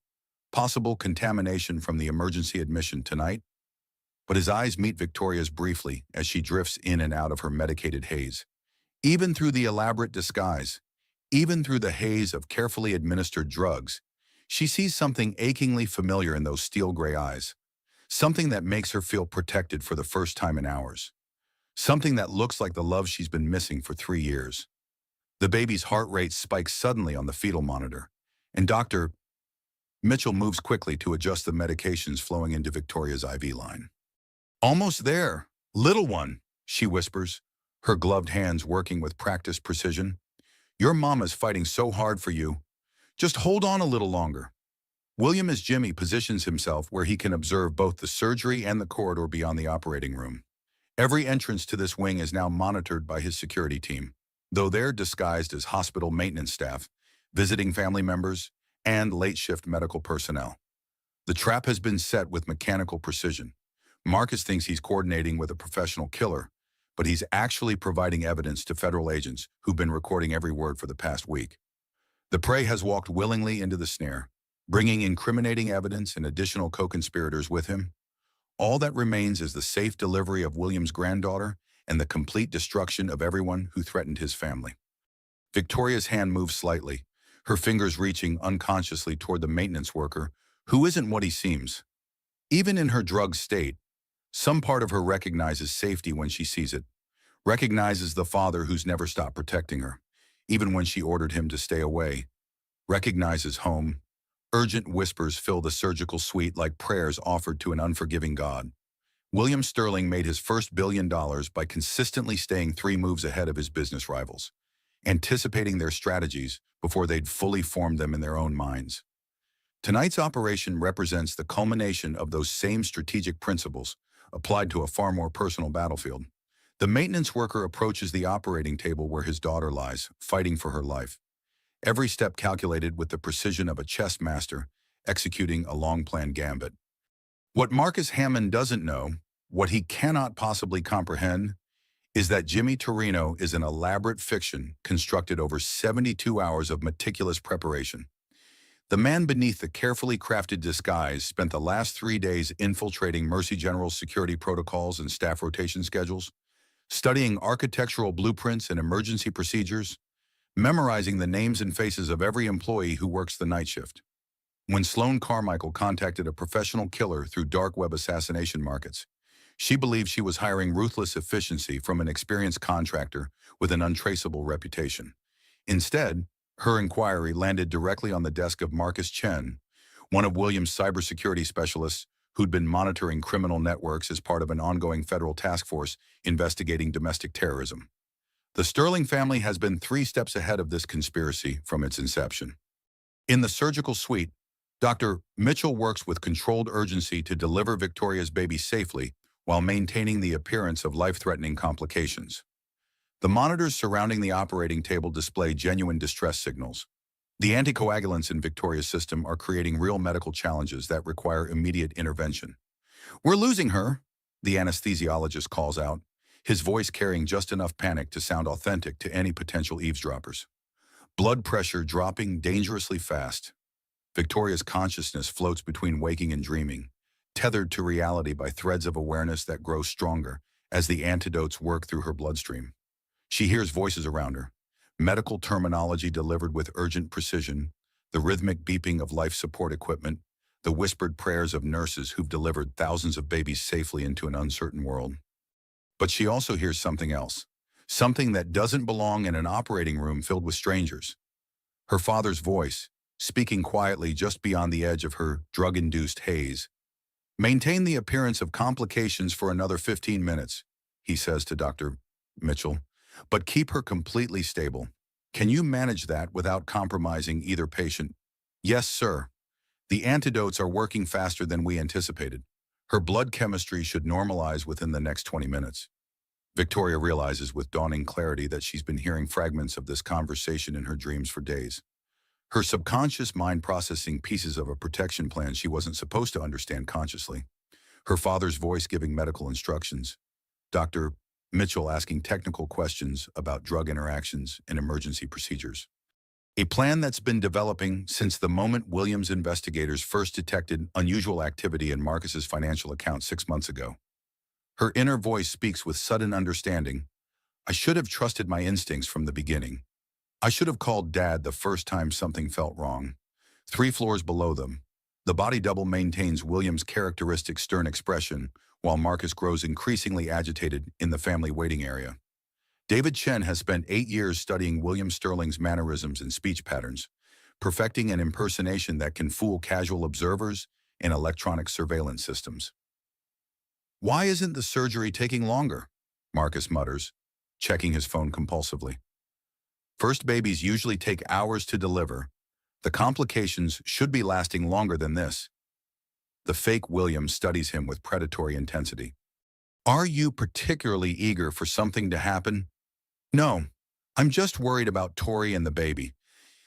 Speaker 1: Possible contamination from the emergency admission tonight." But his eyes meet Victoria's briefly as she drifts in and out of her medicated haze. Even through the elaborate disguise, even through the haze of carefully administered drugs, she sees something achingly familiar in those steel gray eyes. Something that makes her feel protected for the first time in hours. Something that looks like the love she's been missing for 3 years. The baby's heart rate spikes suddenly on the fetal monitor, and Dr. Mitchell moves quickly to adjust the medications flowing into Victoria's IV line. "Almost there, little one," she whispers, her gloved hands working with practiced precision. "Your mama's fighting so hard for you. Just hold on a little longer." William as Jimmy positions himself where he can observe both the surgery and the corridor beyond the operating room. Every entrance to this wing is now monitored by his security team, though they're disguised as hospital maintenance staff, visiting family members, and late-shift medical personnel. The trap has been set with mechanical precision. Marcus thinks he's coordinating with a professional killer, but he's actually providing evidence to federal agents who've been recording every word for the past week. The prey has walked willingly into the snare, bringing incriminating evidence and additional co-conspirators with him. All that remains is the safe delivery of William's granddaughter and the complete destruction of everyone who threatened his family. Victoria's hand moves slightly, her fingers reaching unconsciously toward the maintenance worker, who isn't what he seems. Even in her drugged state, some part of her recognizes safety when she sees it, recognizes the father who's never stopped protecting her, even when she ordered him to stay away, recognizes home. Urgent whispers fill the surgical suite like prayers offered to an unforgiving God. William Sterling made his first $1 billion by consistently staying 3 moves ahead of his business rivals, anticipating their strategies before they'd fully formed them in their own minds. Tonight's operation represents the culmination of those same strategic principles applied to a far more personal battlefield. The maintenance worker approaches the operating table where his daughter lies, fighting for her life. Every step calculated with the precision of a chess master executing a long-planned gambit. What Marcus Hammond doesn't know, what he cannot possibly comprehend, is that Jimmy Torino is an elaborate fiction constructed over 72 hours of meticulous preparation. The man beneath the carefully crafted disguise spent the last 3 days infiltrating Mercy General's security protocols and staff rotation schedules, studying architectural blueprints and emergency procedures, memorizing the names and faces of every employee who works the night shift. When Sloane Carmichael contacted a professional killer through dark web assassination markets, she believed she was hiring ruthless efficiency from an experienced contractor with an untraceable reputation. Instead, her inquiry landed directly on the desk of Marcus Chen, one of William's cybersecurity specialists who'd been monitoring criminal networks as part of an ongoing federal task force investigating domestic terrorism. The Sterling family has been 3 steps ahead of this conspiracy from its inception. In the surgical suite, Dr. Mitchell works with controlled urgency to deliver Victoria's baby safely while maintaining the appearance of life-threatening complications. The monitors surrounding the operating table display genuine distress signals. The anticoagulants in Victoria's system are creating real medical challenges that require immediate intervention. "We're losing her," the anesthesiologist calls out, his voice carrying just enough panic to sound authentic to any potential eavesdroppers. Blood pressure dropping dangerously fast. Victoria's consciousness floats between waking and dreaming, tethered to reality by threads of awareness that grow stronger as the antidotes work through her bloodstream. She hears voices around her, medical terminology delivered with urgent precision, the rhythmic beeping of life support equipment, the whispered prayers of nurses who've delivered thousands of babies safely into an uncertain world. But she also hears something else, something that doesn't belong in an operating room filled with strangers. Her father's voice, speaking quietly just beyond the edge of her drug-induced haze. "Maintain the appearance of complications for another 15 minutes, he says to Dr. Mitchell, "but keep her completely stable. Can you manage that without compromising either patient?" "Yes, sir. The antidotes are working faster than we anticipated. Her blood chemistry should normalize within the next 20 minutes. Victoria realizes with dawning clarity that she's been hearing fragments of this conversation in her dreams for days. Her subconscious mind processing pieces of a protection plan she wasn't supposed to understand consciously. Her father's voice giving medical instructions. Dr. Mitchell asking technical questions about drug interactions and emergency procedures. A plan that's been developing since the moment Williams investigators first detected unusual activity in Marcus's financial account 6 months ago. Her inner voice speaks with sudden understanding. "I should have trusted my instincts from the beginning. I should have called Dad the first time something felt wrong." 3 floors below them, the body double maintains William's characteristic stern expression while Marcus grows increasingly agitated in the family waiting area. David Chen has spent 8 years studying William Sterling's mannerisms and speech patterns, perfecting an impersonation that can fool casual observers in electronic surveillance systems. "Why isn't the surgery taking longer?" Marcus mutters, checking his phone compulsively. "First babies usually take hours to deliver. The complications should be lasting longer than this." The fake William studies him with predatory intensity. "Are you particularly eager for something to happen?" "No, I'm just worried about Tori and the baby.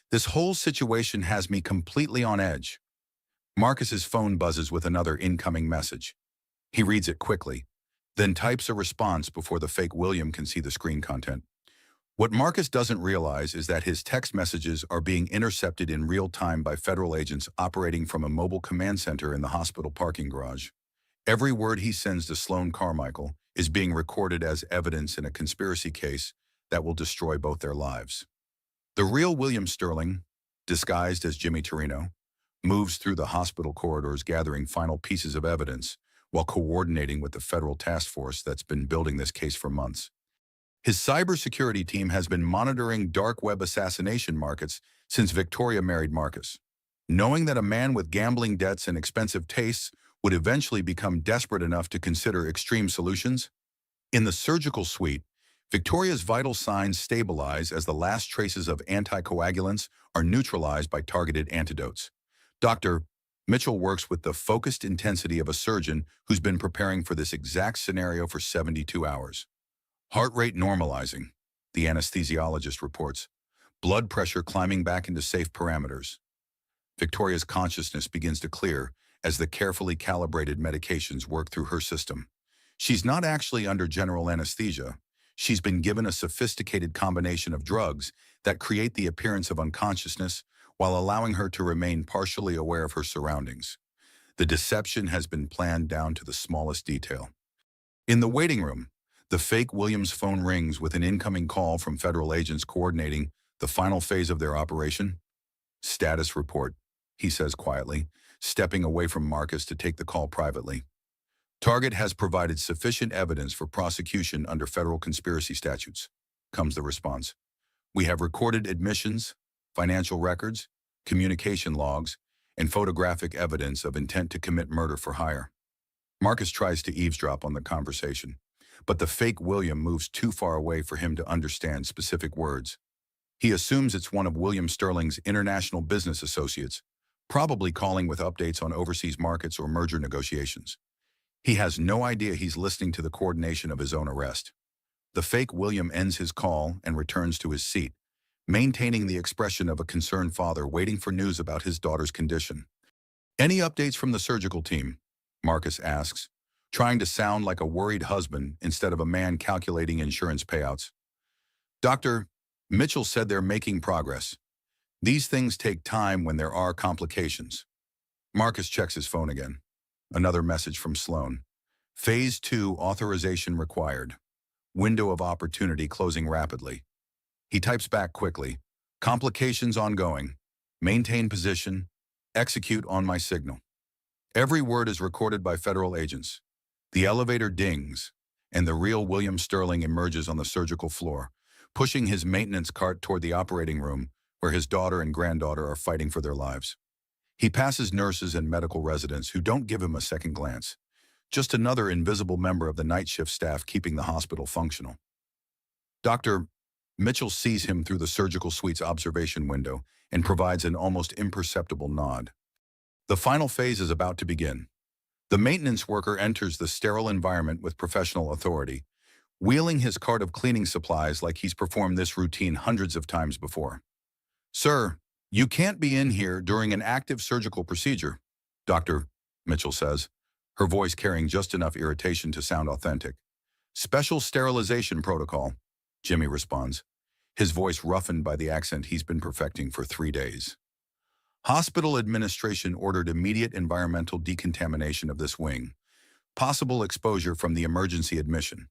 Speaker 1: This whole situation has me completely on edge." Marcus's phone buzzes with another incoming message. He reads it quickly, then types a response before the fake William can see the screen content. What Marcus doesn't realize is that his text messages are being intercepted in real time by federal agents operating from a mobile command center in the hospital parking garage. Every word he sends to Sloan Carmichael is being recorded as evidence in a conspiracy case that will destroy both their lives. The real William Sterling, disguised as Jimmy Torino, moves through the hospital corridors gathering final pieces of evidence while coordinating with the federal task force that's been building this case for months. His cybersecurity team has been monitoring dark web assassination markets since Victoria married Marcus. Knowing that a man with gambling debts and expensive tastes would eventually become desperate enough to consider extreme solutions, in the surgical suite, Victoria's vital signs stabilize as the last traces of anticoagulants are neutralized by targeted antidotes. Dr. Mitchell works with the focused intensity of a surgeon who's been preparing for this exact scenario for 72 hours. Heart rate normalizing, the anesthesiologist reports. Blood pressure climbing back into safe parameters. Victoria's consciousness begins to clear as the carefully calibrated medications work through her system. She's not actually under general anesthesia. She's been given a sophisticated combination of drugs that create the appearance of unconsciousness while allowing her to remain partially aware of her surroundings. The deception has been planned down to the smallest detail. In the waiting room, the fake Williams phone rings with an incoming call from federal agents coordinating the final phase of their operation. "Status report," he says quietly, stepping away from Marcus to take the call privately. "Target has provided sufficient evidence for prosecution under federal conspiracy statutes," comes the response. "We have recorded admissions, financial records, communication logs, and photographic evidence of intent to commit murder for hire." Marcus tries to eavesdrop on the conversation. but the fake William moves too far away for him to understand specific words. He assumes it's one of William Sterling's international business associates, probably calling with updates on overseas markets or merger negotiations. He has no idea he's listening to the coordination of his own arrest. The fake William ends his call and returns to his seat, maintaining the expression of a concerned father waiting for news about his daughter's condition. "Any updates from the surgical team?" Marcus asks, trying to sound like a worried husband instead of a man calculating insurance payouts. "Dr. Mitchell said they're making progress. These things take time when there are complications." Marcus checks his phone again. Another message from Sloan. "Phase 2 authorization required. Window of opportunity closing rapidly." He types back quickly. "Complications ongoing. Maintain position. Execute on my signal." Every word is recorded by federal agents. The elevator dings, and the real William Sterling emerges on the surgical floor, pushing his maintenance cart toward the operating room, where his daughter and granddaughter are fighting for their lives. He passes nurses and medical residents who don't give him a second glance. Just another invisible member of the night shift staff keeping the hospital functional. Dr. Mitchell sees him through the surgical suite's observation window and provides an almost imperceptible nod. The final phase is about to begin. The maintenance worker enters the sterile environment with professional authority, wheeling his cart of cleaning supplies like he's performed this routine hundreds of times before. "Sir, you can't be in here during an active surgical procedure," Dr. Mitchell says, her voice carrying just enough irritation to sound authentic. "Special sterilization protocol," Jimmy responds, his voice roughened by the accent he's been perfecting for 3 days. Hospital administration ordered immediate environmental decontamination of this wing, possible exposure from the emergency admission.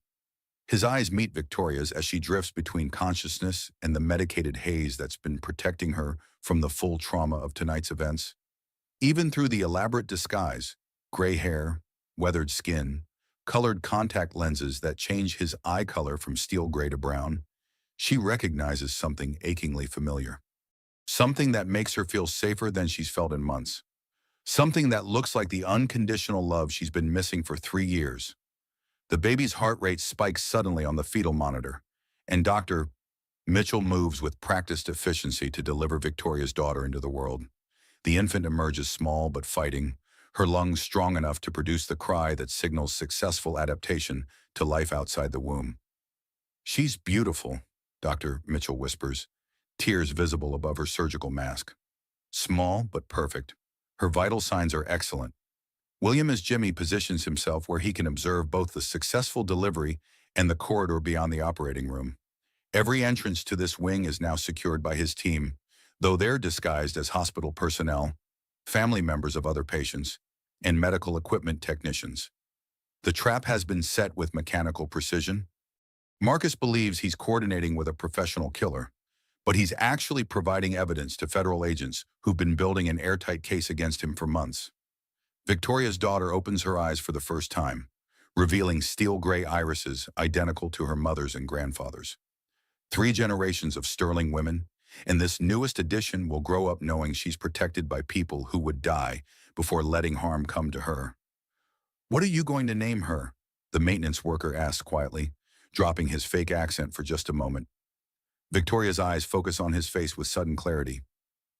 Speaker 1: His eyes meet Victoria's as she drifts between consciousness and the medicated haze that's been protecting her from the full trauma of tonight's events. Even through the elaborate disguise, gray hair, weathered skin, colored contact lenses that change his eye color from steel gray to brown, she recognizes something achingly familiar. Something that makes her feel safer than she's felt in months. Something that looks like the unconditional love she's been missing for 3 years. The baby's heart rate spikes suddenly on the fetal monitor, and Dr. Mitchell moves with practiced efficiency to deliver Victoria's daughter into the world. The infant emerges small but fighting, her lungs strong enough to produce the cry that signals successful adaptation to life outside the womb. "She's beautiful," Dr. Mitchell whispers, tears visible above her surgical mask. "Small but perfect. Her vital signs are excellent." William as Jimmy positions himself where he can observe both the successful delivery and the corridor beyond the operating room. Every entrance to this wing is now secured by his team, though they're disguised as hospital personnel, family members of other patients, and medical equipment technicians. The trap has been set with mechanical precision. Marcus believes he's coordinating with a professional killer, but he's actually providing evidence to federal agents who've been building an airtight case against him for months. Victoria's daughter opens her eyes for the first time, revealing steel gray irises identical to her mother's and grandfather's. 3 generations of sterling women, and this newest addition will grow up knowing she's protected by people who would die before letting harm come to her. "What are you going to name her?" the maintenance worker asks quietly, dropping his fake accent for just a moment. Victoria's eyes focus on his face with sudden clarity.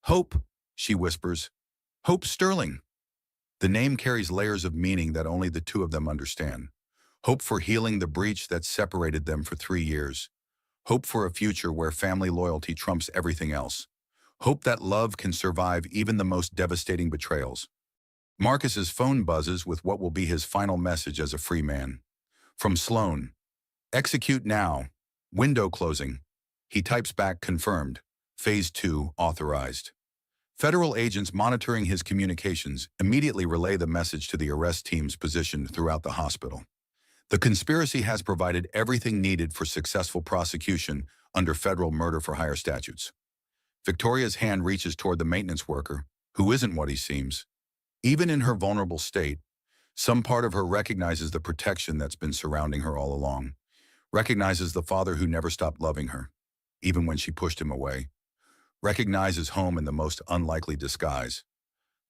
Speaker 1: "Hope," she whispers. "Hope Sterling." The name carries layers of meaning that only the two of them understand. Hope for healing the breach that separated them for 3 years. Hope for a future where family loyalty trumps everything else. Hope that love can survive even the most devastating betrayals. Marcus's phone buzzes with what will be his final message as a free man. From Sloan. "Execute now. Window closing." He types back confirmed. Phase 2 authorized. Federal agents monitoring his communications immediately relay the message to the arrest teams positioned throughout the hospital. The conspiracy has provided everything needed for successful prosecution under federal murder-for-hire statutes. Victoria's hand reaches toward the maintenance worker, who isn't what he seems. Even in her vulnerable state, some part of her recognizes the protection that's been surrounding her all along, recognizes the father who never stopped loving her, even when she pushed him away, recognizes home in the most unlikely disguise.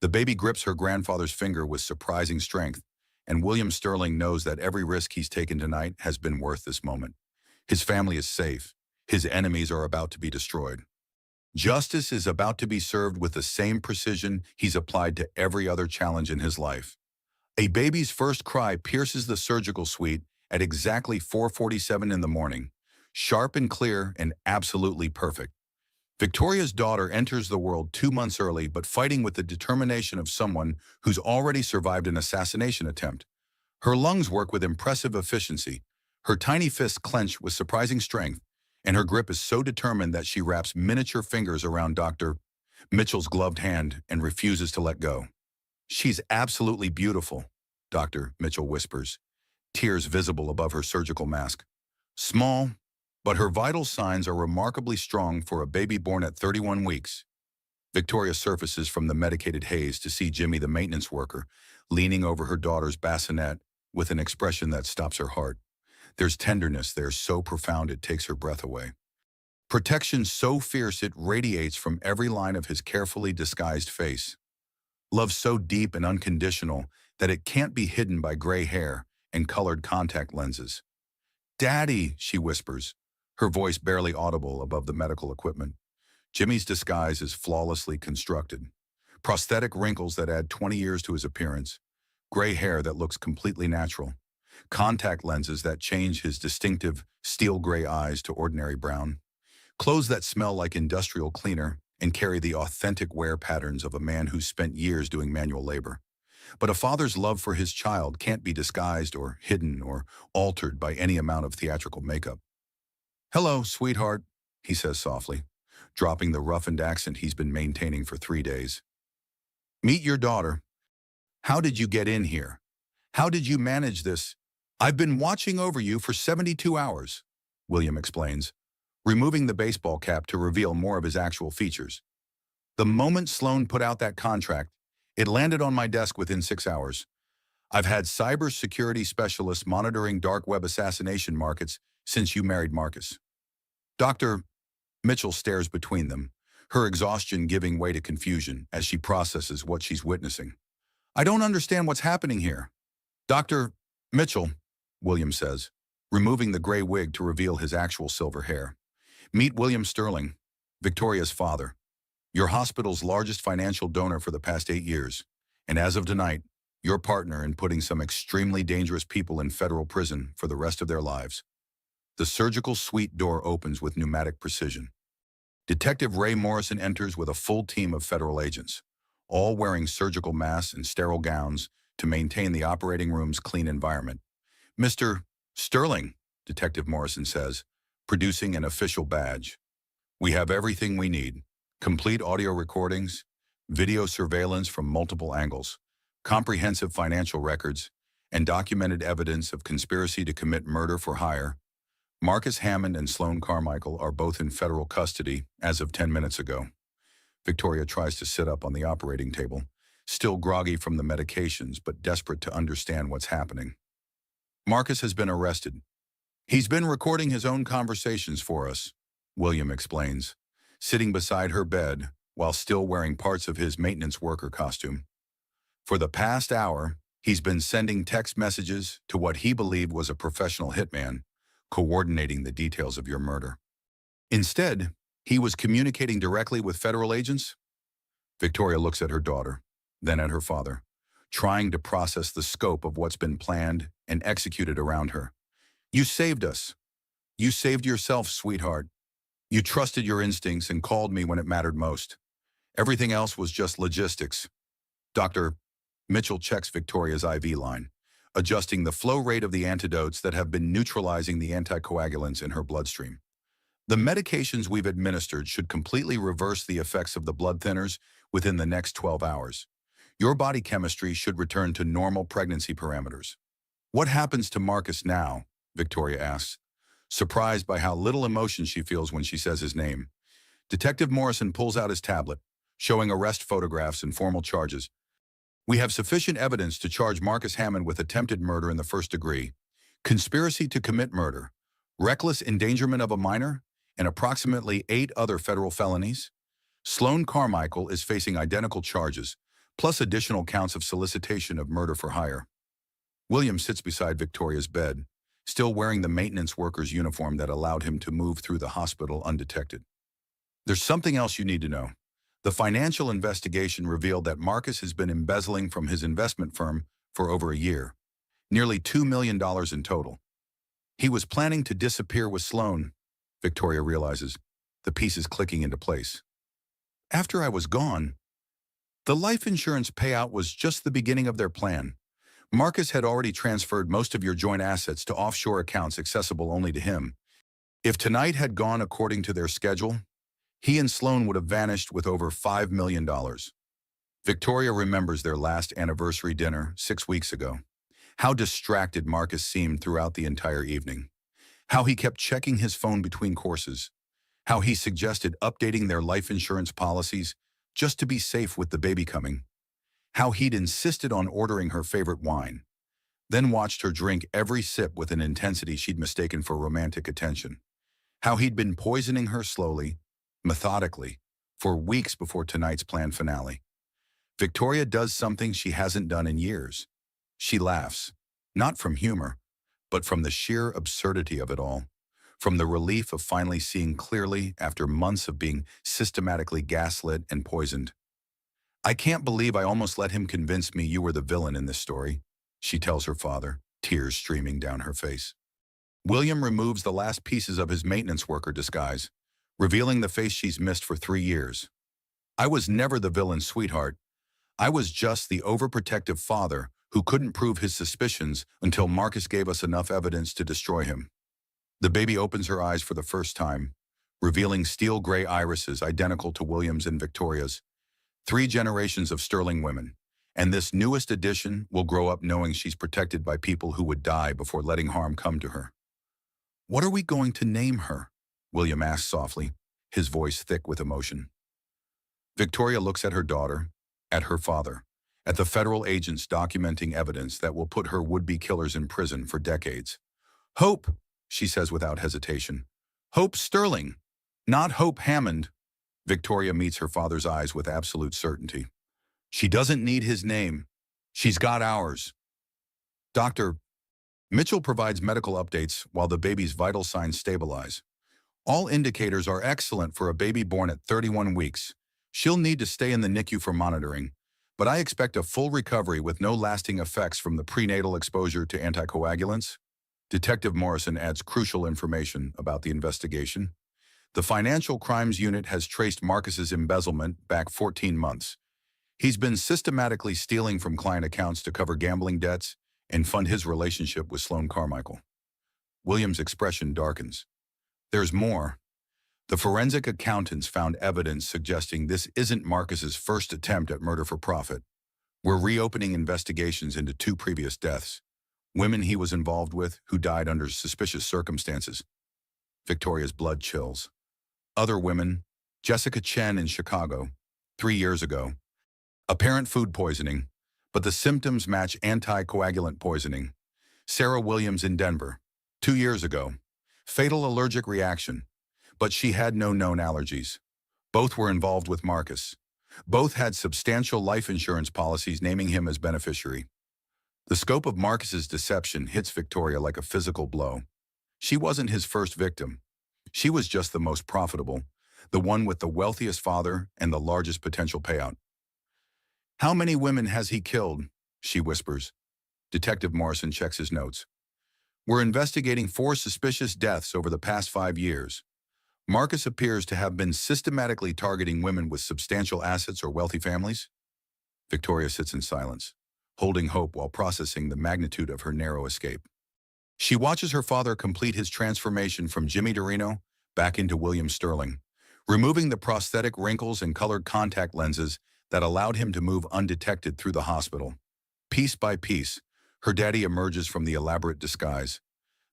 Speaker 1: The baby grips her grandfather's finger with surprising strength, and William Sterling knows that every risk he's taken tonight has been worth this moment. His family is safe. His enemies are about to be destroyed. Justice is about to be served with the same precision he's applied to every other challenge in his life. A baby's first cry pierces the surgical suite at exactly 4:47 in the morning, sharp and clear and absolutely perfect. Victoria's daughter enters the world 2 months early, but fighting with the determination of someone who's already survived an assassination attempt. Her lungs work with impressive efficiency. Her tiny fists clench with surprising strength, and her grip is so determined that she wraps miniature fingers around Dr. Mitchell's gloved hand and refuses to let go. "She's absolutely beautiful," Dr. Mitchell whispers, tears visible above her surgical mask. Small, but her vital signs are remarkably strong for a baby born at 31 weeks. Victoria surfaces from the medicated haze to see Jimmy, the maintenance worker, leaning over her daughter's bassinet with an expression that stops her heart. There's tenderness there so profound it takes her breath away. Protection so fierce it radiates from every line of his carefully disguised face. Love so deep and unconditional that it can't be hidden by gray hair and colored contact lenses. "Daddy," she whispers, her voice barely audible above the medical equipment. Jimmy's disguise is flawlessly constructed. Prosthetic wrinkles that add 20 years to his appearance, gray hair that looks completely natural, contact lenses that change his distinctive steel gray eyes to ordinary brown, clothes that smell like industrial cleaner and carry the authentic wear patterns of a man who's spent years doing manual labor. But a father's love for his child can't be disguised or hidden or altered by any amount of theatrical makeup. "Hello, sweetheart," he says softly, dropping the roughened accent he's been maintaining for 3 days. "Meet your daughter. How did you get in here? How did you manage this? I've been watching over you for 72 hours, William explains, removing the baseball cap to reveal more of his actual features. "The moment Sloan put out that contract, it landed on my desk within 6 hours. I've had cybersecurity specialists monitoring dark web assassination markets since you married Marcus." Dr. Mitchell stares between them, her exhaustion giving way to confusion as she processes what she's witnessing. "I don't understand what's happening here." "Dr. Mitchell," William says, removing the gray wig to reveal his actual silver hair. "Meet William Sterling, Victoria's father, your hospital's largest financial donor for the past 8 years, and as of tonight, your partner in putting some extremely dangerous people in federal prison for the rest of their lives." The surgical suite door opens with pneumatic precision. Detective Ray Morrison enters with a full team of federal agents, all wearing surgical masks and sterile gowns to maintain the operating room's clean environment. "Mr. Sterling," Detective Morrison says, producing an official badge. "We have everything we need. Complete audio recordings, video surveillance from multiple angles, comprehensive financial records, and documented evidence of conspiracy to commit murder for hire. Marcus Hammond and Sloan Carmichael are both in federal custody as of 10 minutes ago." Victoria tries to sit up on the operating table, still groggy from the medications but desperate to understand what's happening. "Marcus has been arrested. He's been recording his own conversations for us," William explains, sitting beside her bed while still wearing parts of his maintenance worker costume. "For the past hour, he's been sending text messages to what he believed was a professional hitman, coordinating the details of your murder. Instead, he was communicating directly with federal agents." Victoria looks at her daughter, then at her father, trying to process the scope of what's been planned and executed around her. "You saved us. You saved yourself, sweetheart. You trusted your instincts and called me when it mattered most. Everything else was just logistics." Dr. Mitchell checks Victoria's IV line, adjusting the flow rate of the antidotes that have been neutralizing the anticoagulants in her bloodstream. "The medications we've administered should completely reverse the effects of the blood thinners within the next 12 hours. Your body chemistry should return to normal pregnancy parameters." "What happens to Marcus now?" Victoria asks, surprised by how little emotion she feels when she says his name. Detective Morrison pulls out his tablet, showing arrest photographs and formal charges. "We have sufficient evidence to charge Marcus Hammond with attempted murder in the first degree, conspiracy to commit murder, reckless endangerment of a minor, and approximately 8 other federal felonies. Sloan Carmichael is facing identical charges, plus additional counts of solicitation of murder for hire." William sits beside Victoria's bed, still wearing the maintenance worker's uniform that allowed him to move through the hospital undetected. There's something else you need to know. The financial investigation revealed that Marcus has been embezzling from his investment firm for over a year, nearly $2 million in total. He was planning to disappear with Sloan, Victoria realizes, the pieces clicking into place. After I was gone, the life insurance payout was just the beginning of their plan. Marcus had already transferred most of your joint assets to offshore accounts accessible only to him. If tonight had gone according to their schedule, he and Sloan would have vanished with over $5 million. Victoria remembers their last anniversary dinner 6 weeks ago. How distracted Marcus seemed throughout the entire evening. How he kept checking his phone between courses. How he suggested updating their life insurance policies just to be safe with the baby coming. How he'd insisted on ordering her favorite wine, then watched her drink every sip with an intensity she'd mistaken for romantic attention. How he'd been poisoning her slowly, methodically, for weeks before tonight's planned finale. Victoria does something she hasn't done in years. She laughs, not from humor, but from the sheer absurdity of it all, from the relief of finally seeing clearly after months of being systematically gaslit and poisoned. I can't believe I almost let him convince me you were the villain in this story, she tells her father, tears streaming down her face. William removes the last pieces of his maintenance worker disguise, revealing the face she's missed for 3 years. I was never the villain, sweetheart. I was just the overprotective father who couldn't prove his suspicions until Marcus gave us enough evidence to destroy him. The baby opens her eyes for the first time, revealing steel gray irises identical to William's and Victoria's. 3 generations of sterling women, and this newest addition will grow up knowing she's protected by people who would die before letting harm come to her. What are we going to name her? William asks softly, his voice thick with emotion. Victoria looks at her daughter, at her father, at the federal agents documenting evidence that will put her would-be killers in prison for decades. Hope, she says without hesitation. Hope Sterling, not Hope Hammond. Victoria meets her father's eyes with absolute certainty. She doesn't need his name. She's got ours. Dr. Mitchell provides medical updates while the baby's vital signs stabilize. All indicators are excellent for a baby born at 31 weeks. She'll need to stay in the NICU for monitoring, but I expect a full recovery with no lasting effects from the prenatal exposure to anticoagulants. Detective Morrison adds crucial information about the investigation. The Financial Crimes Unit has traced Marcus's embezzlement back 14 months. He's been systematically stealing from client accounts to cover gambling debts and fund his relationship with Sloan Carmichael. William's expression darkens. There's more. The forensic accountants found evidence suggesting this isn't Marcus's first attempt at murder for profit. We're reopening investigations into 2 previous deaths, women he was involved with who died under suspicious circumstances. Victoria's blood chills. Other women, Jessica Chen in Chicago, 3 years ago. Apparent food poisoning, but the symptoms match anticoagulant poisoning. Sarah Williams in Denver, 2 years ago. Fatal allergic reaction, but she had no known allergies. Both were involved with Marcus. Both had substantial life insurance policies naming him as beneficiary. The scope of Marcus's deception hits Victoria like a physical blow. She wasn't his first victim. She was just the most profitable, the one with the wealthiest father and the largest potential payout. How many women has he killed? She whispers. Detective Morrison checks his notes. We're investigating 4 suspicious deaths over the past 5 years. Marcus appears to have been systematically targeting women with substantial assets or wealthy families. Victoria sits in silence, holding hope while processing the magnitude of her narrow escape. She watches her father complete his transformation from Jimmy Dorino back into William Sterling, removing the prosthetic wrinkles and colored contact lenses that allowed him to move undetected through the hospital. Piece by piece, her daddy emerges from the elaborate disguise.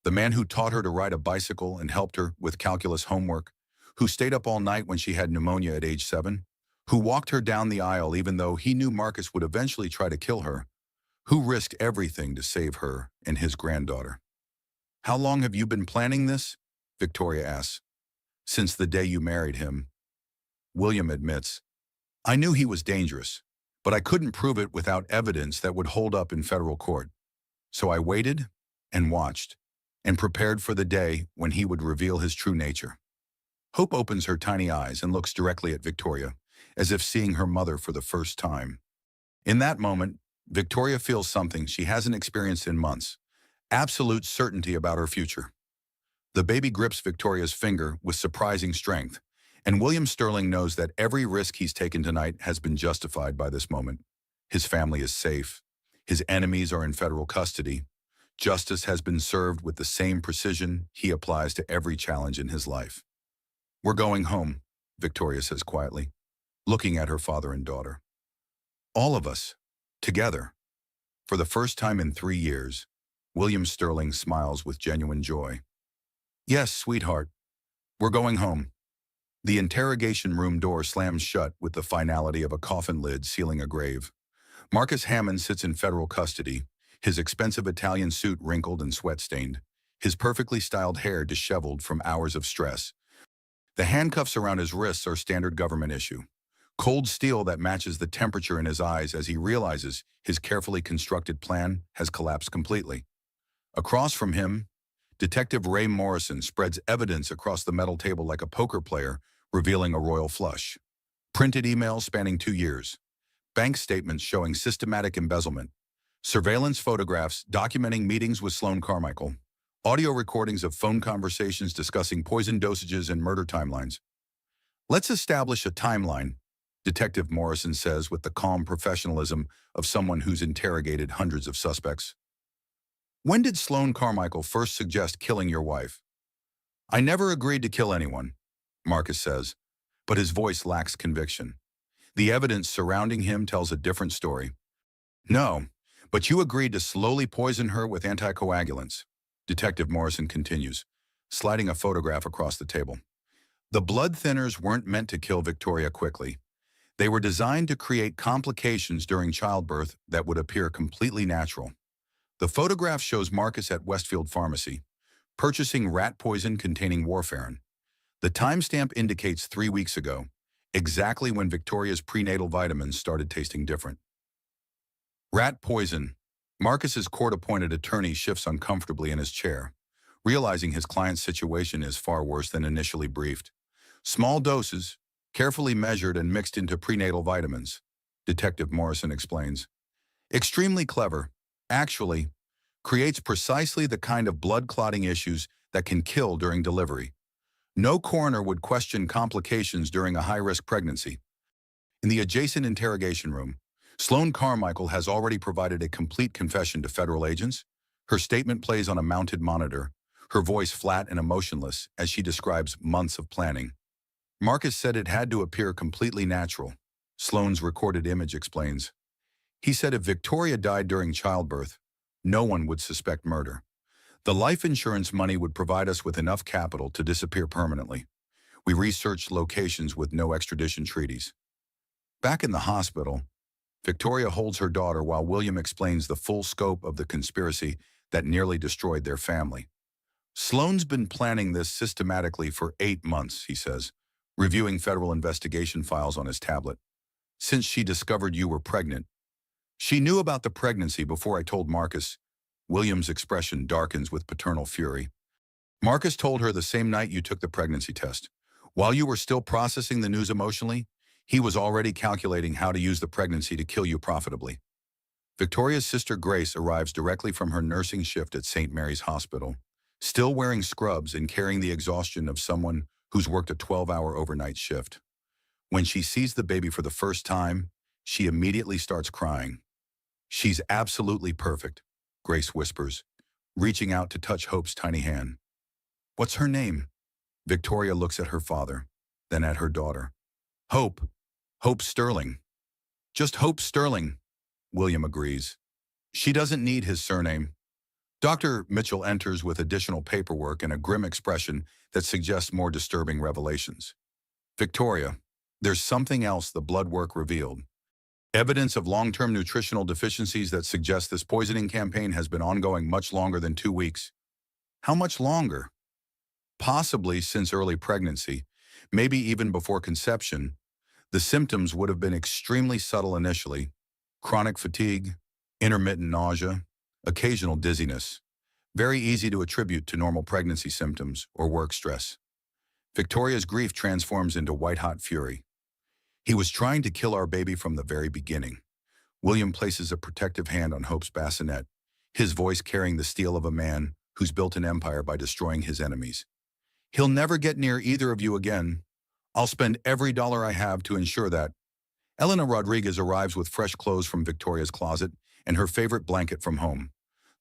Speaker 1: The man who taught her to ride a bicycle and helped her with calculus homework, who stayed up all night when she had pneumonia at age 7, who walked her down the aisle even though he knew Marcus would eventually try to kill her, who risked everything to save her and his granddaughter. How long have you been planning this? Victoria asks. Since the day you married him. William admits, I knew he was dangerous, but I couldn't prove it without evidence that would hold up in federal court. So I waited and watched and prepared for the day when he would reveal his true nature. Hope opens her tiny eyes and looks directly at Victoria, as if seeing her mother for the first time. In that moment, Victoria feels something she hasn't experienced in months, absolute certainty about her future. The baby grips Victoria's finger with surprising strength, and William Sterling knows that every risk he's taken tonight has been justified by this moment. His family is safe. His enemies are in federal custody. Justice has been served with the same precision he applies to every challenge in his life. "We're going home," Victoria says quietly, looking at her father and daughter. "All of us, together." For the first time in 3 years, William Sterling smiles with genuine joy. "Yes, sweetheart, we're going home." The interrogation room door slams shut with the finality of a coffin lid sealing a grave. Marcus Hammond sits in federal custody, his expensive Italian suit wrinkled and sweat-stained, his perfectly styled hair disheveled from hours of stress. The handcuffs around his wrists are standard government issue. Cold steel that matches the temperature in his eyes as he realizes his carefully constructed plan has collapsed completely. Across from him, Detective Ray Morrison spreads evidence across the metal table like a poker player, revealing a royal flush. Printed emails spanning 2 years. Bank statements showing systematic embezzlement. Surveillance photographs documenting meetings with Sloan Carmichael. Audio recordings of phone conversations discussing poison dosages and murder timelines. "Let's establish a timeline," Detective Morrison says with the calm professionalism of someone who's interrogated hundreds of suspects. "When did Sloan Carmichael first suggest killing your wife?" "I never agreed to kill anyone," Marcus says, but his voice lacks conviction. The evidence surrounding him tells a different story. "No, but you agreed to slowly poison her with anticoagulants," Detective Morrison continues, sliding a photograph across the table. "The blood thinners weren't meant to kill Victoria quickly. They were designed to create complications during childbirth that would appear completely natural." The photograph shows Marcus at Westfield Pharmacy, purchasing rat poison containing warfarin. The timestamp indicates 3 weeks ago, exactly when Victoria's prenatal vitamins started tasting different. Rat poison. Marcus's court-appointed attorney shifts uncomfortably in his chair, realizing his client's situation is far worse than initially briefed. "Small doses, carefully measured and mixed into prenatal vitamins," Detective Morrison explains. "Extremely clever. Actually, creates precisely the kind of blood-clotting issues that can kill during delivery. No coroner would question complications during a high-risk pregnancy." In the adjacent interrogation room, Sloan Carmichael has already provided a complete confession to federal agents. Her statement plays on a mounted monitor, her voice flat and emotionless as she describes months of planning. "Marcus said it had to appear completely natural," Sloan's recorded image explains. "He said if Victoria died during childbirth, no one would suspect murder. The life insurance money would provide us with enough capital to disappear permanently. We researched locations with no extradition treaties." Back in the hospital, Victoria holds her daughter while William explains the full scope of the conspiracy that nearly destroyed their family. "Sloan's been planning this systematically for 8 months," he says, reviewing federal investigation files on his tablet. "Since she discovered you were pregnant. She knew about the pregnancy before I told Marcus." William's expression darkens with paternal fury. "Marcus told her the same night you took the pregnancy test. While you were still processing the news emotionally, he was already calculating how to use the pregnancy to kill you profitably." Victoria's sister Grace arrives directly from her nursing shift at St. Mary's Hospital, still wearing scrubs and carrying the exhaustion of someone who's worked a 12-hour overnight shift. When she sees the baby for the first time, she immediately starts crying. "She's absolutely perfect," Grace whispers, reaching out to touch Hope's tiny hand. "What's her name?" Victoria looks at her father, then at her daughter. "Hope. Hope Sterling." "Just Hope Sterling," William agrees. "She doesn't need his surname." Dr. Mitchell enters with additional paperwork and a grim expression that suggests more disturbing revelations. "Victoria, there's something else the blood work revealed. Evidence of long-term nutritional deficiencies that suggests this poisoning campaign has been ongoing much longer than 2 weeks." "How much longer?" "Possibly since early pregnancy, maybe even before conception. The symptoms would have been extremely subtle initially: chronic fatigue, intermittent nausea, occasional dizziness, very easy to attribute to normal pregnancy symptoms or work stress. Victoria's grief transforms into white-hot fury. He was trying to kill our baby from the very beginning. William places a protective hand on Hope's bassinet, his voice carrying the steel of a man who's built an empire by destroying his enemies. He'll never get near either of you again. I'll spend every dollar I have to ensure that. Elena Rodriguez arrives with fresh clothes from Victoria's closet and her favorite blanket from home,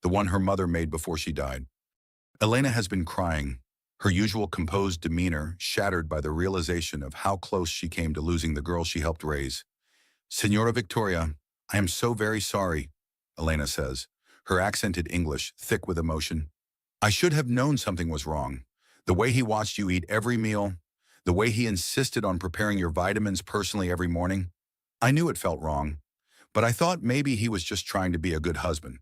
Speaker 1: the one her mother made before she died. Elena has been crying, her usual composed demeanor shattered by the realization of how close she came to losing the girl she helped raise. Senora Victoria, I am so very sorry, Elena says, her accented English thick with emotion. I should have known something was wrong. The way he watched you eat every meal, the way he insisted on preparing your vitamins personally every morning. I knew it felt wrong, but I thought maybe he was just trying to be a good husband.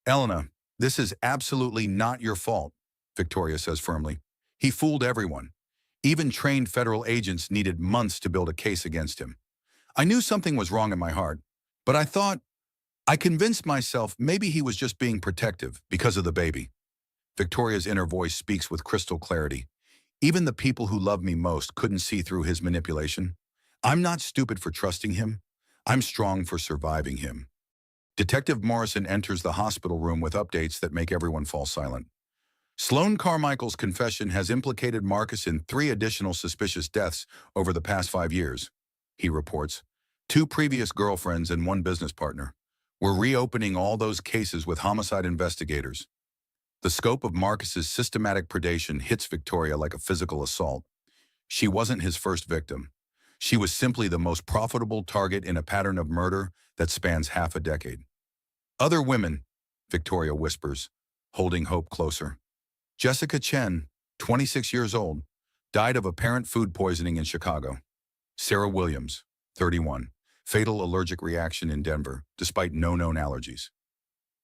Speaker 1: Elena, this is absolutely not your fault, Victoria says firmly. He fooled everyone. Even trained federal agents needed months to build a case against him. I knew something was wrong in my heart, but I convinced myself maybe he was just being protective because of the baby. Victoria's inner voice speaks with crystal clarity. Even the people who love me most couldn't see through his manipulation. I'm not stupid for trusting him. I'm strong for surviving him. Detective Morrison enters the hospital room with updates that make everyone fall silent. Sloane Carmichael's confession has implicated Marcus in 3 additional suspicious deaths over the past 5 years, he reports. 2 previous girlfriends and 1 business partner. We're reopening all those cases with homicide investigators. The scope of Marcus's systematic predation hits Victoria like a physical assault. She wasn't his first victim. She was simply the most profitable target in a pattern of murder that spans half a decade. Other women, Victoria whispers, holding Hope closer. Jessica Chen, 26 years old, died of apparent food poisoning in Chicago. Sarah Williams, 31, fatal allergic reaction in Denver, despite no known allergies.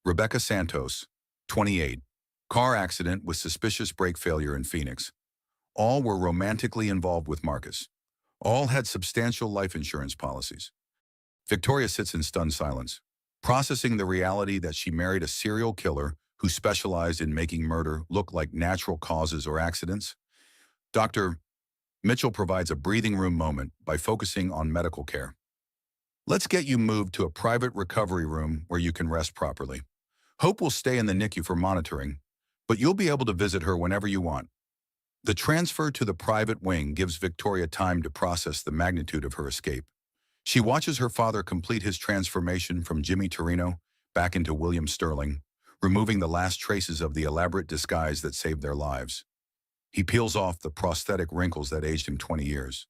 Speaker 1: Rebecca Santos, 28, car accident with suspicious brake failure in Phoenix. All were romantically involved with Marcus. All had substantial life insurance policies. Victoria sits in stunned silence, processing the reality that she married a serial killer who specialized in making murder look like natural causes or accidents. Dr. Mitchell provides a breathing room moment by focusing on medical care. Let's get you moved to a private recovery room where you can rest properly. Hope will stay in the NICU for monitoring, but you'll be able to visit her whenever you want. The transfer to the private wing gives Victoria time to process the magnitude of her escape. She watches her father complete his transformation from Jimmy Torino back into William Sterling, removing the last traces of the elaborate disguise that saved their lives. He peels off the prosthetic wrinkles that aged him 20 years,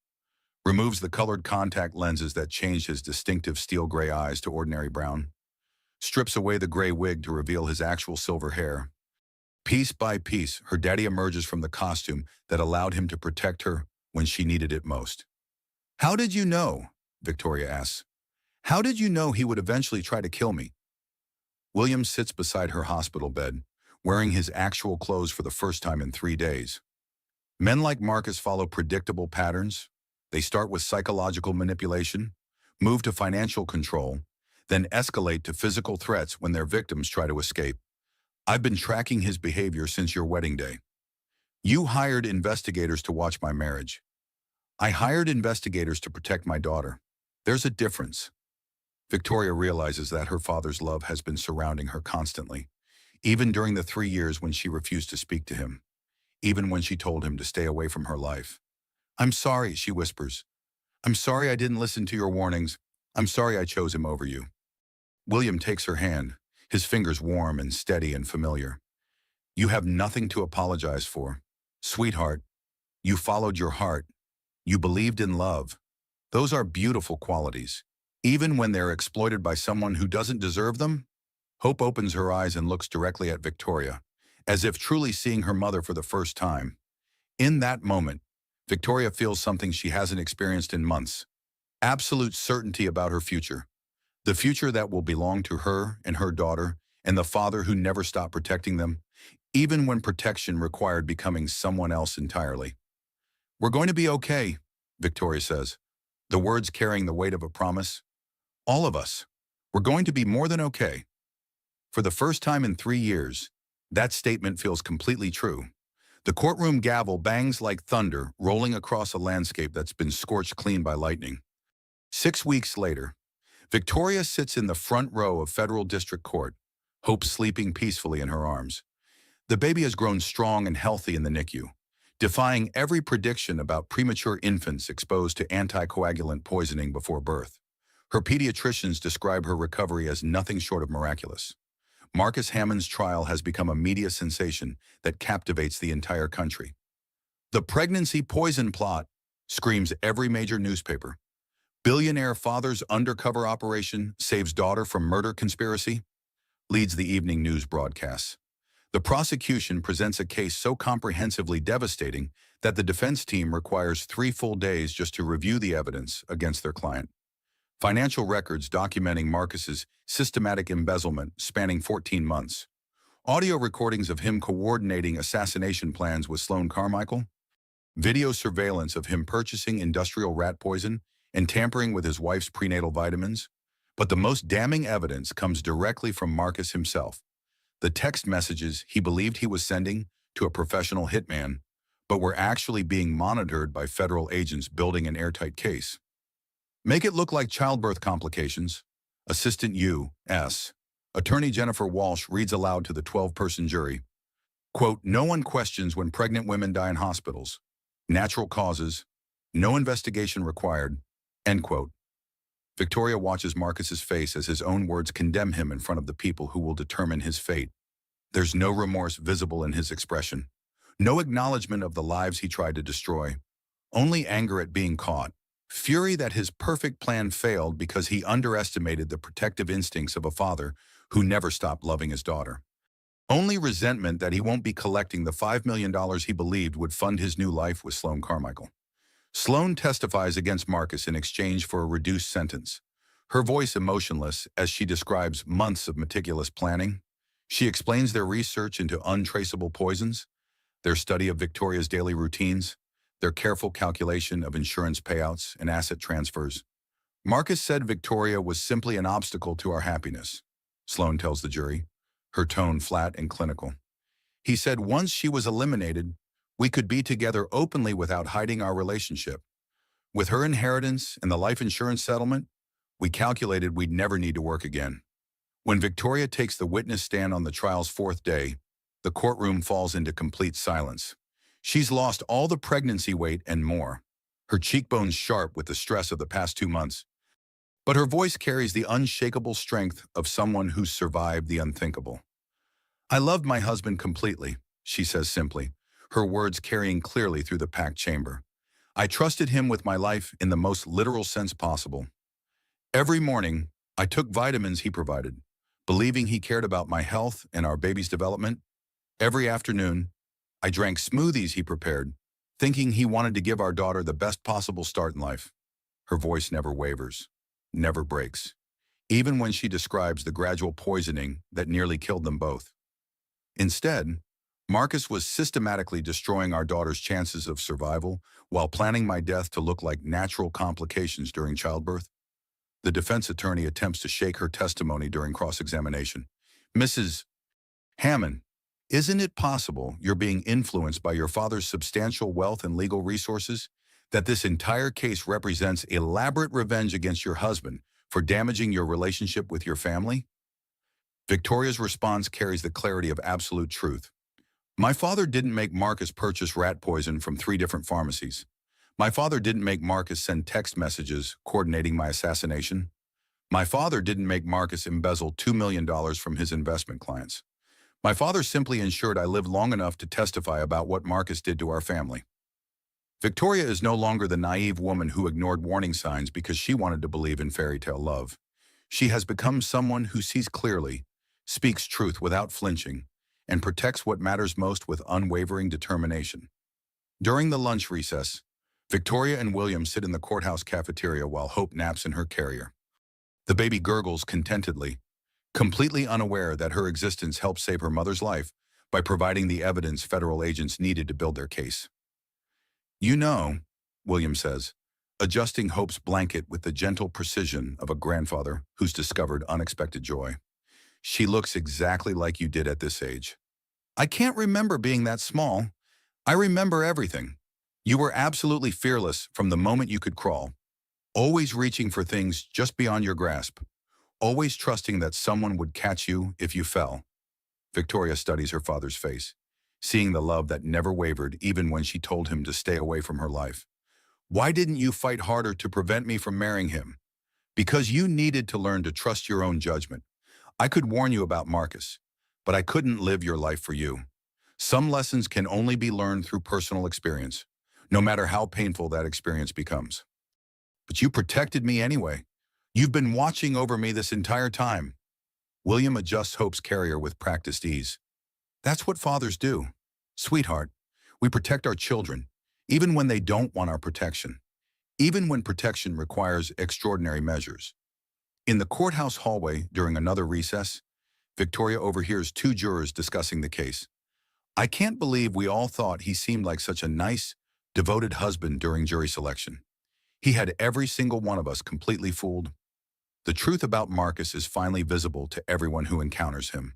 Speaker 1: removes the colored contact lenses that changed his distinctive steel gray eyes to ordinary brown, strips away the gray wig to reveal his actual silver hair. Piece by piece, her daddy emerges from the costume that allowed him to protect her when she needed it most. How did you know? Victoria asks. How did you know he would eventually try to kill me? William sits beside her hospital bed, wearing his actual clothes for the first time in 3 days. Men like Marcus follow predictable patterns. They start with psychological manipulation, move to financial control, then escalate to physical threats when their victims try to escape. I've been tracking his behavior since your wedding day. You hired investigators to watch my marriage. I hired investigators to protect my daughter. There's a difference. Victoria realizes that her father's love has been surrounding her constantly, even during the 3 years when she refused to speak to him, even when she told him to stay away from her life. I'm sorry, she whispers. I'm sorry I didn't listen to your warnings. I'm sorry I chose him over you. William takes her hand, his fingers warm and steady and familiar. You have nothing to apologize for. Sweetheart, you followed your heart. You believed in love. Those are beautiful qualities, even when they're exploited by someone who doesn't deserve them. Hope opens her eyes and looks directly at Victoria, as if truly seeing her mother for the first time. In that moment, Victoria feels something she hasn't experienced in months. Absolute certainty about her future. The future that will belong to her and her daughter, and the father who never stopped protecting them, even when protection required becoming someone else entirely. We're going to be okay, Victoria says, the words carrying the weight of a promise. All of us. We're going to be more than okay. For the first time in 3 years, that statement feels completely true. The courtroom gavel bangs like thunder, rolling across a landscape that's been scorched clean by lightning. 6 weeks later, Victoria sits in the front row of federal district court, Hope sleeping peacefully in her arms. The baby has grown strong and healthy in the NICU, defying every prediction about premature infants exposed to anticoagulant poisoning before birth. Her pediatricians describe her recovery as nothing short of miraculous. Marcus Hammond's trial has become a media sensation that captivates the entire country. The pregnancy poison plot screams every major newspaper. Billionaire father's undercover operation saves daughter from murder conspiracy leads the evening news broadcasts. The prosecution presents a case so comprehensively devastating that the defense team requires 3 full days just to review the evidence against their client. Financial records documenting Marcus's systematic embezzlement spanning 14 months. Audio recordings of him coordinating assassination plans with Sloan Carmichael. Video surveillance of him purchasing industrial rat poison and tampering with his wife's prenatal vitamins. But the most damning evidence comes directly from Marcus himself. The text messages he believed he was sending to a professional hitman, but were actually being monitored by federal agents building an airtight case. Make it look like childbirth complications. Assistant U.S. Attorney Jennifer Walsh reads aloud to the 12-person jury. Quote, "No one questions when pregnant women die in hospitals. Natural causes. No investigation required." End quote. Victoria watches Marcus's face as his own words condemn him in front of the people who will determine his fate. There's no remorse visible in his expression. No acknowledgement of the lives he tried to destroy. Only anger at being caught. Fury that his perfect plan failed because he underestimated the protective instincts of a father who never stopped loving his daughter. Only resentment that he won't be collecting the $5 million he believed would fund his new life with Sloan Carmichael. Sloan testifies against Marcus in exchange for a reduced sentence. Her voice emotionless as she describes months of meticulous planning. She explains their research into untraceable poisons, their study of Victoria's daily routines, their careful calculation of insurance payouts and asset transfers. Marcus said Victoria was simply an obstacle to our happiness, Sloan tells the jury, her tone flat and clinical. He said once she was eliminated, we could be together openly without hiding our relationship. With her inheritance and the life insurance settlement, we calculated we'd never need to work again. When Victoria takes the witness stand on the trial's 4th day, the courtroom falls into complete silence. She's lost all the pregnancy weight and more, her cheekbones sharp with the stress of the past 2 months. But her voice carries the unshakable strength of someone who's survived the unthinkable. "I loved my husband completely," she says simply, her words carrying clearly through the packed chamber. "I trusted him with my life in the most literal sense possible. Every morning, I took vitamins he provided, believing he cared about my health and our baby's development. Every afternoon, I drank smoothies he prepared, thinking he wanted to give our daughter the best possible start in life." Her voice never wavers, never breaks, even when she describes the gradual poisoning that nearly killed them both. Instead, Marcus was systematically destroying our daughter's chances of survival while planning my death to look like natural complications during childbirth. The defense attorney attempts to shake her testimony during cross-examination. "Mrs. Hammond, isn't it possible you're being influenced by your father's substantial wealth and legal resources? That this entire case represents elaborate revenge against your husband for damaging your relationship with your family?" Victoria's response carries the clarity of absolute truth. "My father didn't make Marcus purchase rat poison from 3 different pharmacies. My father didn't make Marcus send text messages coordinating my assassination. My father didn't make Marcus embezzle $2 million from his investment clients. My father simply ensured I lived long enough to testify about what Marcus did to our family." Victoria is no longer the naive woman who ignored warning signs because she wanted to believe in fairy tale love. She has become someone who sees clearly, speaks truth without flinching, and protects what matters most with unwavering determination. During the lunch recess, Victoria and William sit in the courthouse cafeteria while Hope naps in her carrier. The baby gurgles contentedly, completely unaware that her existence helped save her mother's life by providing the evidence federal agents needed to build their case. "You know," William says, adjusting Hope's blanket with the gentle precision of a grandfather who's discovered unexpected joy. She looks exactly like you did at this age. I can't remember being that small. I remember everything. You were absolutely fearless from the moment you could crawl, always reaching for things just beyond your grasp, always trusting that someone would catch you if you fell. Victoria studies her father's face, seeing the love that never wavered even when she told him to stay away from her life. Why didn't you fight harder to prevent me from marrying him? Because you needed to learn to trust your own judgment. I could warn you about Marcus, but I couldn't live your life for you. Some lessons can only be learned through personal experience, no matter how painful that experience becomes. But you protected me anyway. You've been watching over me this entire time. William adjusts Hope's carrier with practiced ease. That's what fathers do. Sweetheart, we protect our children, even when they don't want our protection, even when protection requires extraordinary measures. In the courthouse hallway during another recess, Victoria overhears two jurors discussing the case. I can't believe we all thought he seemed like such a nice, devoted husband during jury selection. He had every single one of us completely fooled. The truth about Marcus is finally visible to everyone who encounters him.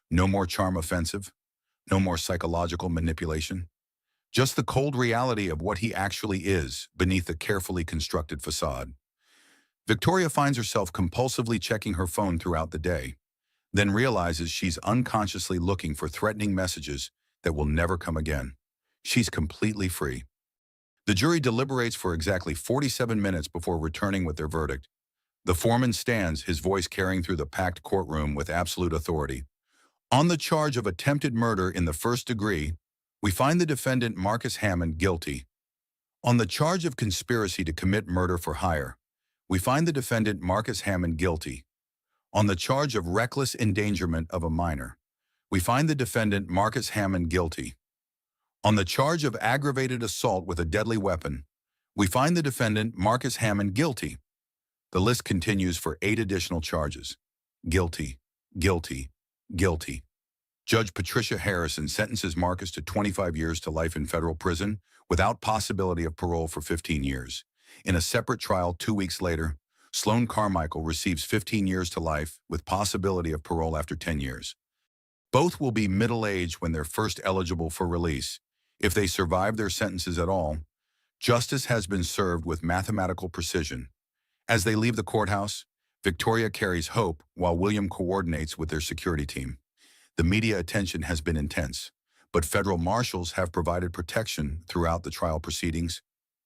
Speaker 1: No more charm offensive, no more psychological manipulation. Just the cold reality of what he actually is beneath the carefully constructed facade. Victoria finds herself compulsively checking her phone throughout the day, then realizes she's unconsciously looking for threatening messages that will never come again. She's completely free. The jury deliberates for exactly 47 minutes before returning with their verdict. The foreman stands, his voice carrying through the packed courtroom with absolute authority. On the charge of attempted murder in the first degree, we find the defendant Marcus Hammond guilty. On the charge of conspiracy to commit murder for hire, we find the defendant Marcus Hammond guilty. On the charge of reckless endangerment of a minor, we find the defendant Marcus Hammond guilty. On the charge of aggravated assault with a deadly weapon, we find the defendant Marcus Hammond guilty. The list continues for 8 additional charges. Guilty, guilty, guilty. Judge Patricia Harrison sentences Marcus to 25 years to life in federal prison without possibility of parole for 15 years. In a separate trial 2 weeks later, Sloan Carmichael receives 15 years to life with possibility of parole after 10 years. Both will be middle-aged when they're first eligible for release. If they survive their sentences at all, justice has been served with mathematical precision. As they leave the courthouse, Victoria carries Hope while William coordinates with their security team. The media attention has been intense, but federal marshals have provided protection throughout the trial proceedings.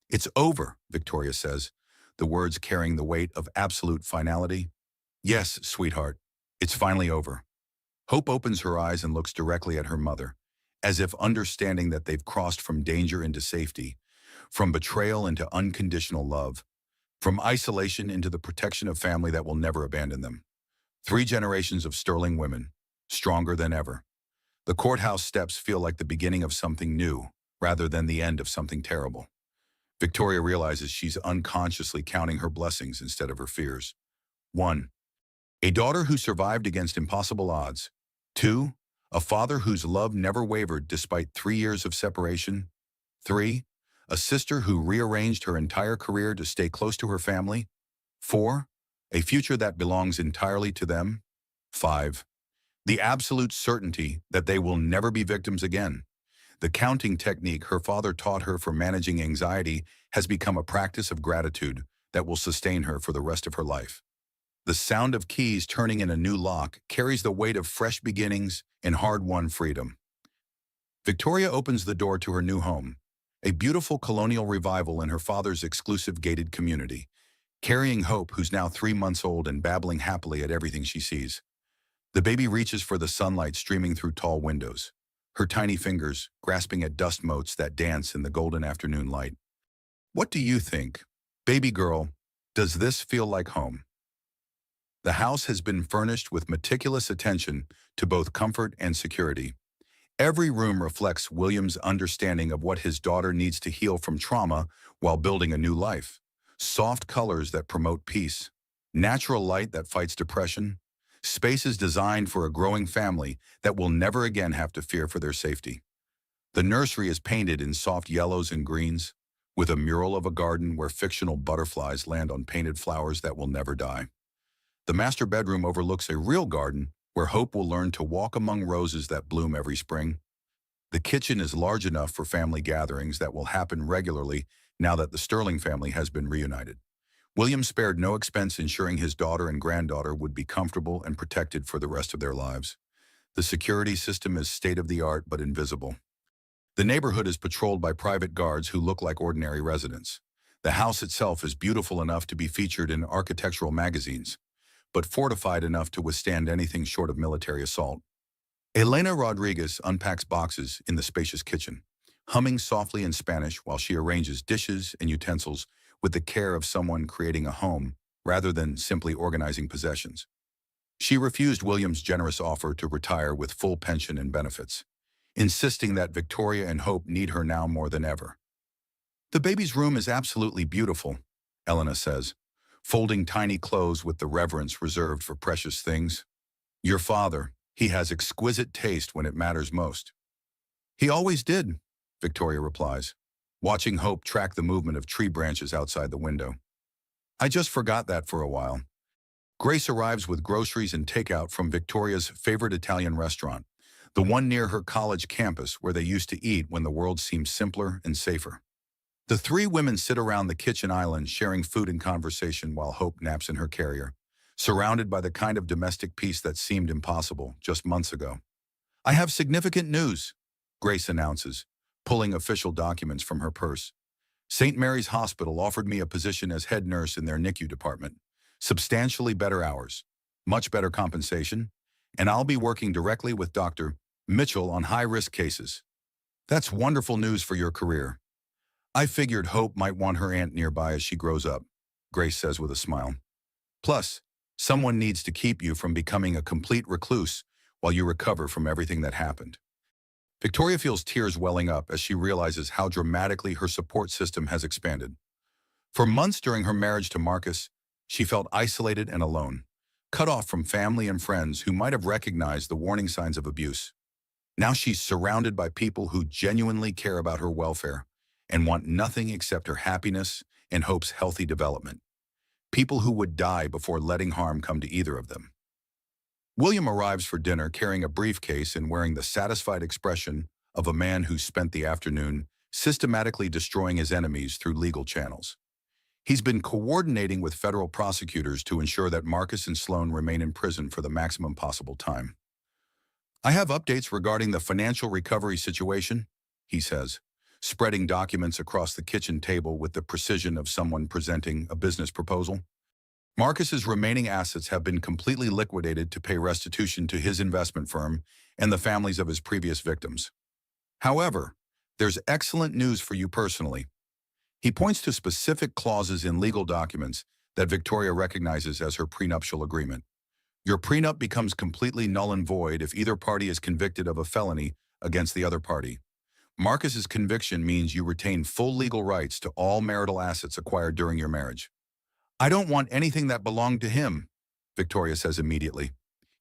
Speaker 1: It's over, Victoria says, the words carrying the weight of absolute finality. Yes, sweetheart, it's finally over. Hope opens her eyes and looks directly at her mother, as if understanding that they've crossed from danger into safety, from betrayal into unconditional love, from isolation into the protection of family that will never abandon them. 3 generations of sterling women, stronger than ever. The courthouse steps feel like the beginning of something new, rather than the end of something terrible. Victoria realizes she's unconsciously counting her blessings instead of her fears. 1. A daughter who survived against impossible odds. 2. A father whose love never wavered despite 3 years of separation. 3. A sister who rearranged her entire career to stay close to her family. 4. A future that belongs entirely to them. 5. The absolute certainty that they will never be victims again. The counting technique her father taught her for managing anxiety has become a practice of gratitude that will sustain her for the rest of her life. The sound of keys turning in a new lock carries the weight of fresh beginnings and hard-won freedom. Victoria opens the door to her new home, a beautiful colonial revival in her father's exclusive gated community, carrying Hope, who's now 3 months old and babbling happily at everything she sees. The baby reaches for the sunlight streaming through tall windows, her tiny fingers grasping at dust motes that dance in the golden afternoon light. What do you think? Baby girl, does this feel like home? The house has been furnished with meticulous attention to both comfort and security. Every room reflects William's understanding of what his daughter needs to heal from trauma while building a new life. Soft colors that promote peace, natural light that fights depression, spaces designed for a growing family that will never again have to fear for their safety. The nursery is painted in soft yellows and greens, with a mural of a garden where fictional butterflies land on painted flowers that will never die. The master bedroom overlooks a real garden where Hope will learn to walk among roses that bloom every spring. The kitchen is large enough for family gatherings that will happen regularly now that the Sterling family has been reunited. William spared no expense ensuring his daughter and granddaughter would be comfortable and protected for the rest of their lives. The security system is state-of-the-art but invisible. The neighborhood is patrolled by private guards who look like ordinary residents. The house itself is beautiful enough to be featured in architectural magazines, but fortified enough to withstand anything short of military assault. Elena Rodriguez unpacks boxes in the spacious kitchen, humming softly in Spanish while she arranges dishes and utensils with the care of someone creating a home rather than simply organizing possessions. She refused William's generous offer to retire with full pension and benefits, insisting that Victoria and Hope need her now more than ever. "The baby's room is absolutely beautiful," Elena says, folding tiny clothes with the reverence reserved for precious things. "Your father, he has exquisite taste when it matters most." "He always did," Victoria replies, watching Hope track the movement of tree branches outside the window. "I just forgot that for a while." Grace arrives with groceries and takeout from Victoria's favorite Italian restaurant, the one near her college campus where they used to eat when the world seemed simpler and safer. The three women sit around the kitchen island sharing food and conversation while Hope naps in her carrier, surrounded by the kind of domestic peace that seemed impossible just months ago. "I have significant news," Grace announces, pulling official documents from her purse. "St. Mary's Hospital offered me a position as head nurse in their NICU department. Substantially better hours, much better compensation, and I'll be working directly with Dr. Mitchell on high-risk cases. That's wonderful news for your career. I figured Hope might want her aunt nearby as she grows up," Grace says with a smile. "Plus, someone needs to keep you from becoming a complete recluse while you recover from everything that happened." Victoria feels tears welling up as she realizes how dramatically her support system has expanded. For months during her marriage to Marcus, she felt isolated and alone, cut off from family and friends who might have recognized the warning signs of abuse. Now she's surrounded by people who genuinely care about her welfare and want nothing except her happiness and Hope's healthy development. People who would die before letting harm come to either of them. William arrives for dinner carrying a briefcase and wearing the satisfied expression of a man who spent the afternoon systematically destroying his enemies through legal channels. He's been coordinating with federal prosecutors to ensure that Marcus and Sloan remain in prison for the maximum possible time. "I have updates regarding the financial recovery situation," he says, spreading documents across the kitchen table with the precision of someone presenting a business proposal. "Marcus's remaining assets have been completely liquidated to pay restitution to his investment firm and the families of his previous victims. However, there's excellent news for you personally." He points to specific clauses in legal documents that Victoria recognizes as her prenuptial agreement. "Your prenup becomes completely null and void if either party is convicted of a felony against the other party. Marcus's conviction means you retain full legal rights to all marital assets acquired during your marriage." "I don't want anything that belonged to him," Victoria says immediately.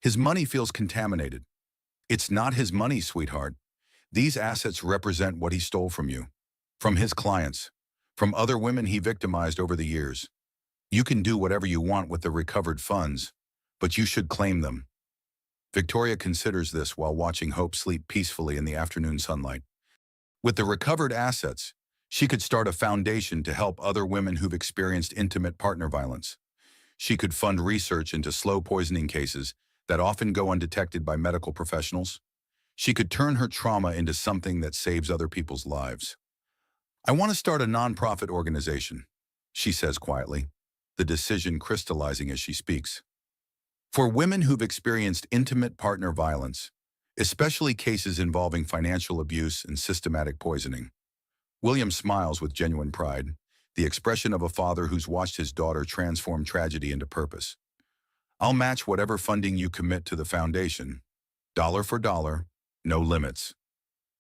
Speaker 1: "His money feels contaminated." "It's not his money, sweetheart. These assets represent what he stole from you, from his clients, from other women he victimized over the years. You can do whatever you want with the recovered funds, but you should claim them." Victoria considers this while watching Hope sleep peacefully in the afternoon sunlight. With the recovered assets, she could start a foundation to help other women who've experienced intimate partner violence. She could fund research into slow poisoning cases that often go undetected by medical professionals. She could turn her trauma into something that saves other people's lives. "I want to start a nonprofit organization," she says quietly, the decision crystallizing as she speaks. "For women who've experienced intimate partner violence, especially cases involving financial abuse and systematic poisoning." William smiles with genuine pride, the expression of a father who's watched his daughter transform tragedy into purpose. "I'll match whatever funding you commit to the foundation. Dollar for dollar, no limits."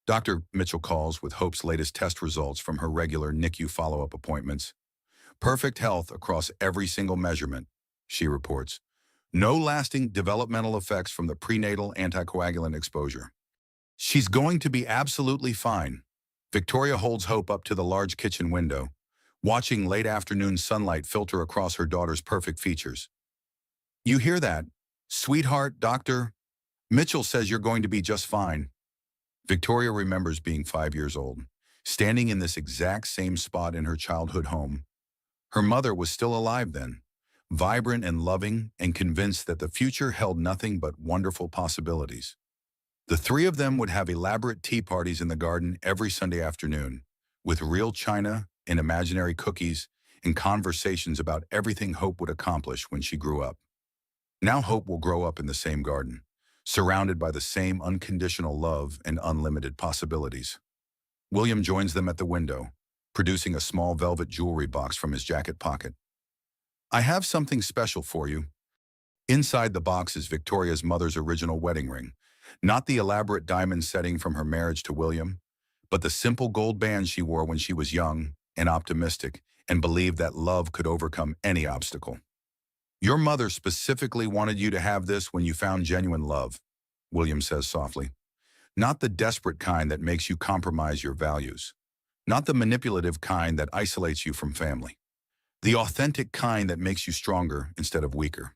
Speaker 1: Dr. Mitchell calls with Hope's latest test results from her regular NICU follow-up appointments. "Perfect health across every single measurement," she reports. "No lasting developmental effects from the prenatal anticoagulant exposure. She's going to be absolutely fine." Victoria holds Hope up to the large kitchen window, watching late afternoon sunlight filter across her daughter's perfect features. "You hear that? Sweetheart, doctor," Mitchell says you're going to be just fine. Victoria remembers being 5 years old, standing in this exact same spot in her childhood home. Her mother was still alive then, vibrant and loving and convinced that the future held nothing but wonderful possibilities. The three of them would have elaborate tea parties in the garden every Sunday afternoon, with real china and imaginary cookies and conversations about everything Hope would accomplish when she grew up. Now Hope will grow up in the same garden, surrounded by the same unconditional love and unlimited possibilities. William joins them at the window, producing a small velvet jewelry box from his jacket pocket. I have something special for you. Inside the box is Victoria's mother's original wedding ring, not the elaborate diamond setting from her marriage to William, but the simple gold band she wore when she was young and optimistic and believed that love could overcome any obstacle. Your mother specifically wanted you to have this when you found genuine love, William says softly. Not the desperate kind that makes you compromise your values. Not the manipulative kind that isolates you from family. The authentic kind that makes you stronger instead of weaker.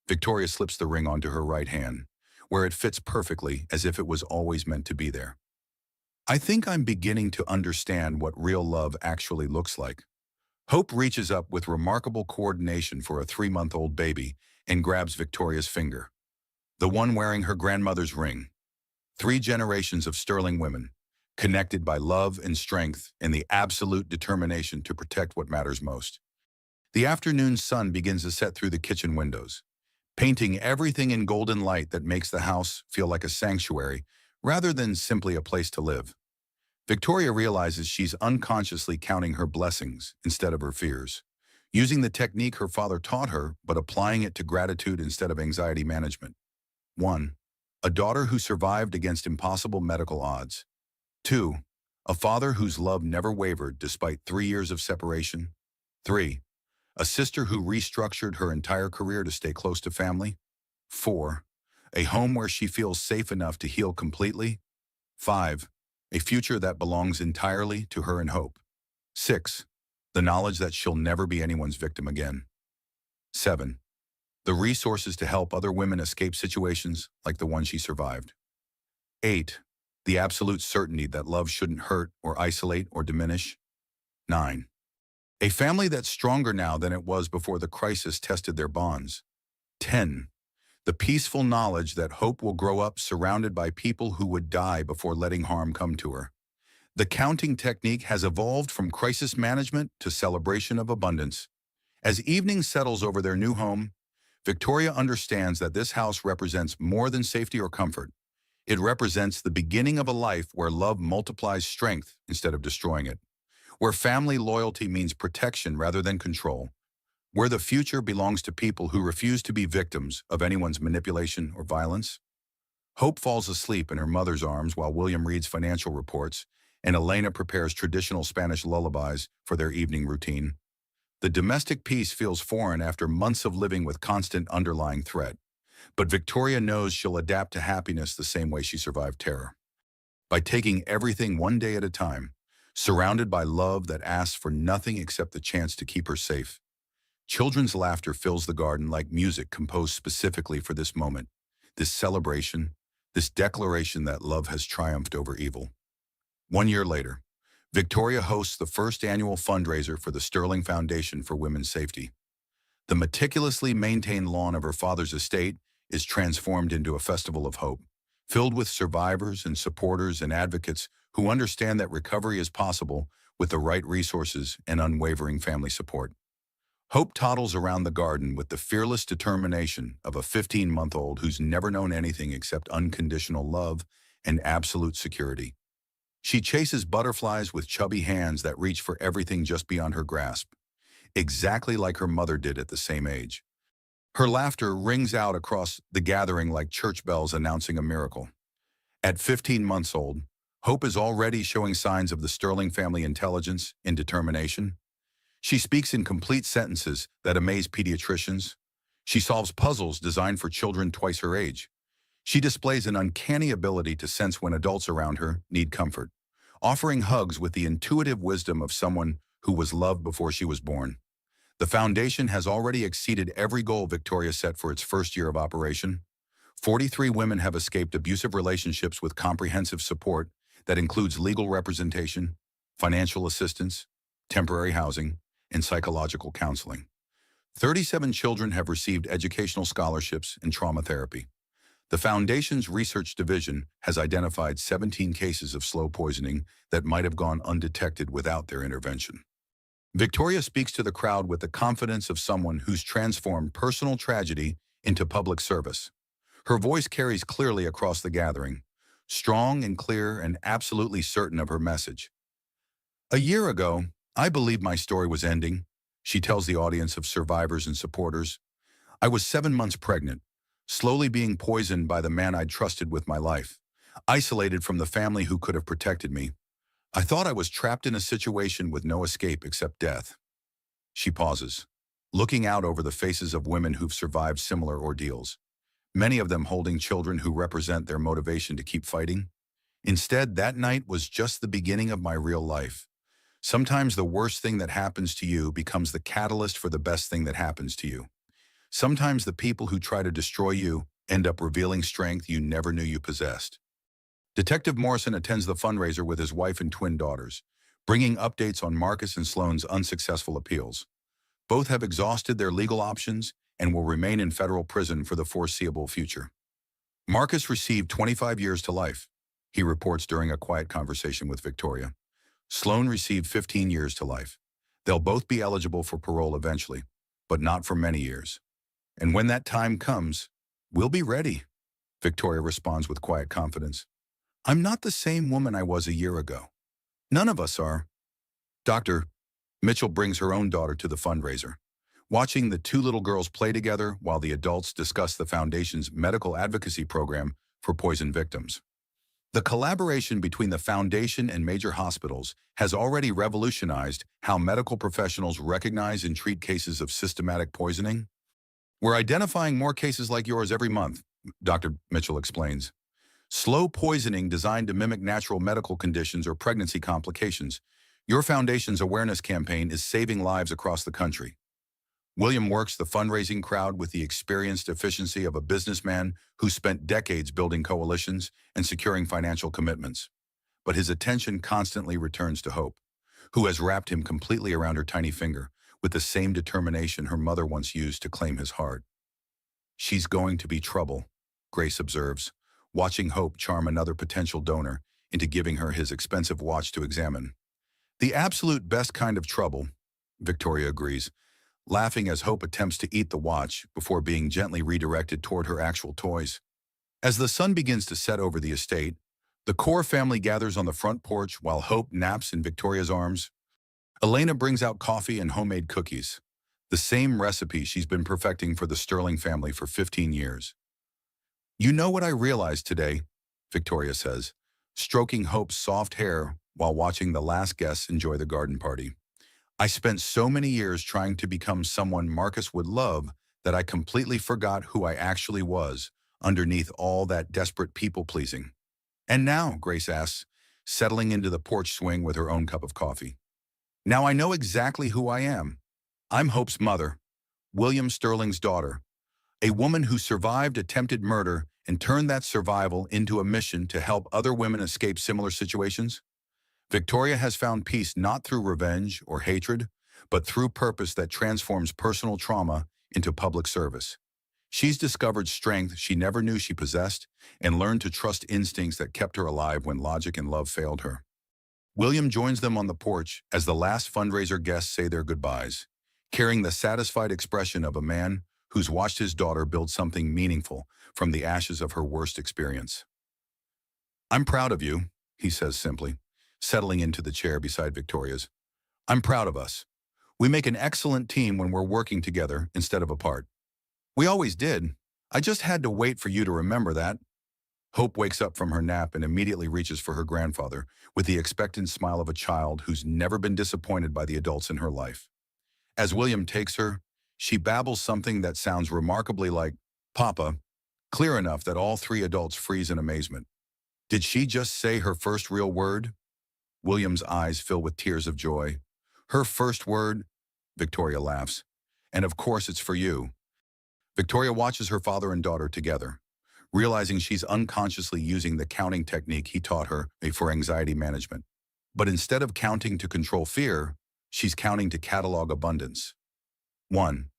Speaker 1: Victoria slips the ring onto her right hand, where it fits perfectly as if it was always meant to be there. I think I'm beginning to understand what real love actually looks like. Hope reaches up with remarkable coordination for a 3-month-old baby and grabs Victoria's finger, the one wearing her grandmother's ring. 3 generations of sterling women, connected by love and strength and the absolute determination to protect what matters most. The afternoon sun begins to set through the kitchen windows, painting everything in golden light that makes the house feel like a sanctuary rather than simply a place to live. Victoria realizes she's unconsciously counting her blessings instead of her fears, using the technique her father taught her but applying it to gratitude instead of anxiety management. 1. A daughter who survived against impossible medical odds. 2. A father whose love never wavered despite 3 years of separation. 3. A sister who restructured her entire career to stay close to family. 4. A home where she feels safe enough to heal completely. 5. A future that belongs entirely to her and Hope. 6. The knowledge that she'll never be anyone's victim again. 7. The resources to help other women escape situations like the one she survived. 8. The absolute certainty that love shouldn't hurt or isolate or diminish. 9. A family that's stronger now than it was before the crisis tested their bonds. 10. The peaceful knowledge that Hope will grow up surrounded by people who would die before letting harm come to her. The counting technique has evolved from crisis management to celebration of abundance. As evening settles over their new home, Victoria understands that this house represents more than safety or comfort. It represents the beginning of a life where love multiplies strength instead of destroying it, where family loyalty means protection rather than control, where the future belongs to people who refuse to be victims of anyone's manipulation or violence. Hope falls asleep in her mother's arms while William reads financial reports and Elena prepares traditional Spanish lullabies for their evening routine. The domestic peace feels foreign after months of living with constant underlying threat, but Victoria knows she'll adapt to happiness the same way she survived terror. By taking everything one day at a time, surrounded by love that asks for nothing except the chance to keep her safe. Children's laughter fills the garden like music composed specifically for this moment, this celebration, this declaration that love has triumphed over evil. 1 year later, Victoria hosts the first annual fundraiser for the Sterling Foundation for Women's Safety. The meticulously maintained lawn of her father's estate is transformed into a festival of hope, filled with survivors and supporters and advocates who understand that recovery is possible with the right resources and unwavering family support. Hope toddles around the garden with the fearless determination of a 15-month-old who's never known anything except unconditional love and absolute security. She chases butterflies with chubby hands that reach for everything just beyond her grasp, exactly like her mother did at the same age. Her laughter rings out across the gathering like church bells announcing a miracle. At 15 months old, Hope is already showing signs of the Sterling family intelligence and determination. She speaks in complete sentences that amaze pediatricians. She solves puzzles designed for children twice her age. She displays an uncanny ability to sense when adults around her need comfort, offering hugs with the intuitive wisdom of someone who was loved before she was born. The foundation has already exceeded every goal Victoria set for its first year of operation. 43 women have escaped abusive relationships with comprehensive support that includes legal representation, financial assistance, temporary housing, and psychological counseling. 37 children have received educational scholarships and trauma therapy. The Foundation's research division has identified 17 cases of slow poisoning that might have gone undetected without their intervention. Victoria speaks to the crowd with the confidence of someone who's transformed personal tragedy into public service. Her voice carries clearly across the gathering, strong and clear and absolutely certain of her message. A year ago, I believed my story was ending, she tells the audience of survivors and supporters. I was 7 months pregnant, slowly being poisoned by the man I'd trusted with my life, isolated from the family who could have protected me. I thought I was trapped in a situation with no escape except death. She pauses, looking out over the faces of women who've survived similar ordeals, many of them holding children who represent their motivation to keep fighting. Instead, that night was just the beginning of my real life. Sometimes the worst thing that happens to you becomes the catalyst for the best thing that happens to you. Sometimes the people who try to destroy you end up revealing strength you never knew you possessed. Detective Morrison attends the fundraiser with his wife and twin daughters, bringing updates on Marcus and Sloane's unsuccessful appeals. Both have exhausted their legal options and will remain in federal prison for the foreseeable future. Marcus received 25 years to life, he reports during a quiet conversation with Victoria. Sloane received 15 years to life. They'll both be eligible for parole eventually, but not for many years. And when that time comes, we'll be ready, Victoria responds with quiet confidence. I'm not the same woman I was a year ago. None of us are. Dr. Mitchell brings her own daughter to the fundraiser, watching the two little girls play together while the adults discuss the Foundation's medical advocacy program for poison victims. The collaboration between the Foundation and major hospitals has already revolutionized how medical professionals recognize and treat cases of systematic poisoning. We're identifying more cases like yours every month, Dr. Mitchell explains. Slow poisoning designed to mimic natural medical conditions or pregnancy complications. Your Foundation's awareness campaign is saving lives across the country. William works the fundraising crowd with the experienced efficiency of a businessman who spent decades building coalitions and securing financial commitments. But his attention constantly returns to Hope, who has wrapped him completely around her tiny finger with the same determination her mother once used to claim his heart. She's going to be trouble, Grace observes, watching Hope charm another potential donor into giving her his expensive watch to examine. The absolute best kind of trouble, Victoria agrees, laughing as Hope attempts to eat the watch before being gently redirected toward her actual toys. As the sun begins to set over the estate, the core family gathers on the front porch while Hope naps in Victoria's arms. Elena brings out coffee and homemade cookies, the same recipe she's been perfecting for the Sterling family for 15 years. You know what I realized today, Victoria says, stroking Hope's soft hair while watching the last guests enjoy the garden party. I spent so many years trying to become someone Marcus would love that I completely forgot who I actually was underneath all that desperate people-pleasing. And now, Grace asks, settling into the porch swing with her own cup of coffee. Now I know exactly who I am. I'm Hope's mother, William Sterling's daughter, a woman who survived attempted murder and turned that survival into a mission to help other women escape similar situations. Victoria has found peace not through revenge or hatred, but through purpose that transforms personal trauma into public service. She's discovered strength she never knew she possessed and learned to trust instincts that kept her alive when logic and love failed her. William joins them on the porch as the last fundraiser guests say their goodbyes, carrying the satisfied expression of a man who's watched his daughter build something meaningful from the ashes of her worst experience. I'm proud of you, he says simply, settling into the chair beside Victoria's. I'm proud of us. We make an excellent team when we're working together instead of apart. We always did. I just had to wait for you to remember that. Hope wakes up from her nap and immediately reaches for her grandfather with the expectant smile of a child who's never been disappointed by the adults in her life. As William takes her, she babbles something that sounds remarkably like, Papa, clear enough that all three adults freeze in amazement. Did she just say her first real word? William's eyes fill with tears of joy. Her first word? Victoria laughs. And of course it's for you. Victoria watches her father and daughter together, realizing she's unconsciously using the counting technique he taught her for anxiety management. But instead of counting to control fear, she's counting to catalog abundance. 1.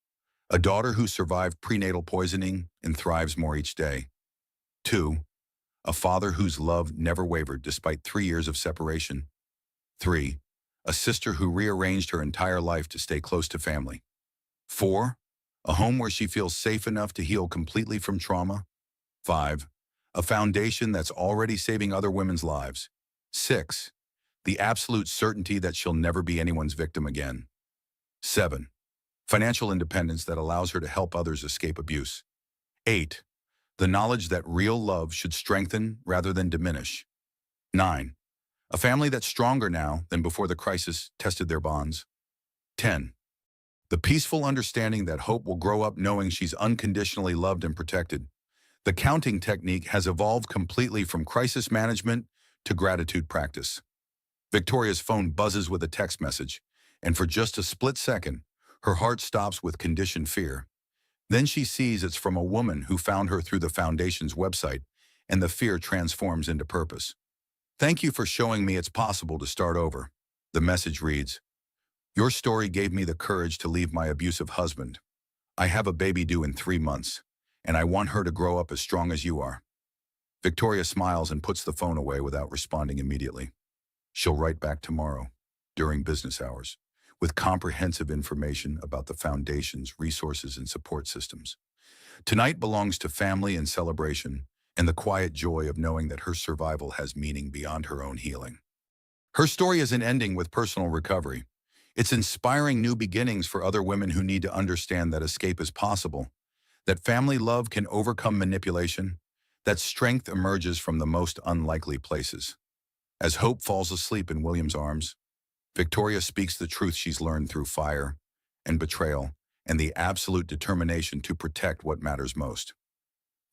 Speaker 1: A daughter who survived prenatal poisoning and thrives more each day. 2. A father whose love never wavered despite 3 years of separation. 3. A sister who rearranged her entire life to stay close to family. 4. A home where she feels safe enough to heal completely from trauma. 5. A foundation that's already saving other women's lives. 6. The absolute certainty that she'll never be anyone's victim again. 7. Financial independence that allows her to help others escape abuse. 8. The knowledge that real love should strengthen rather than diminish. 9. A family that's stronger now than before the crisis tested their bonds. 10. The peaceful understanding that Hope will grow up knowing she's unconditionally loved and protected. The counting technique has evolved completely from crisis management to gratitude practice. Victoria's phone buzzes with a text message, and for just a split second, her heart stops with conditioned fear. Then she sees it's from a woman who found her through the Foundation's website, and the fear transforms into purpose. "Thank you for showing me it's possible to start over." The message reads, "Your story gave me the courage to leave my abusive husband. I have a baby due in 3 months, and I want her to grow up as strong as you are." Victoria smiles and puts the phone away without responding immediately. She'll write back tomorrow, during business hours, with comprehensive information about the Foundation's resources and support systems. Tonight belongs to family and celebration, and the quiet joy of knowing that her survival has meaning beyond her own healing. Her story isn't ending with personal recovery. It's inspiring new beginnings for other women who need to understand that escape is possible, that family love can overcome manipulation, that strength emerges from the most unlikely places. As Hope falls asleep in William's arms, Victoria speaks the truth she's learned through fire and betrayal and the absolute determination to protect what matters most.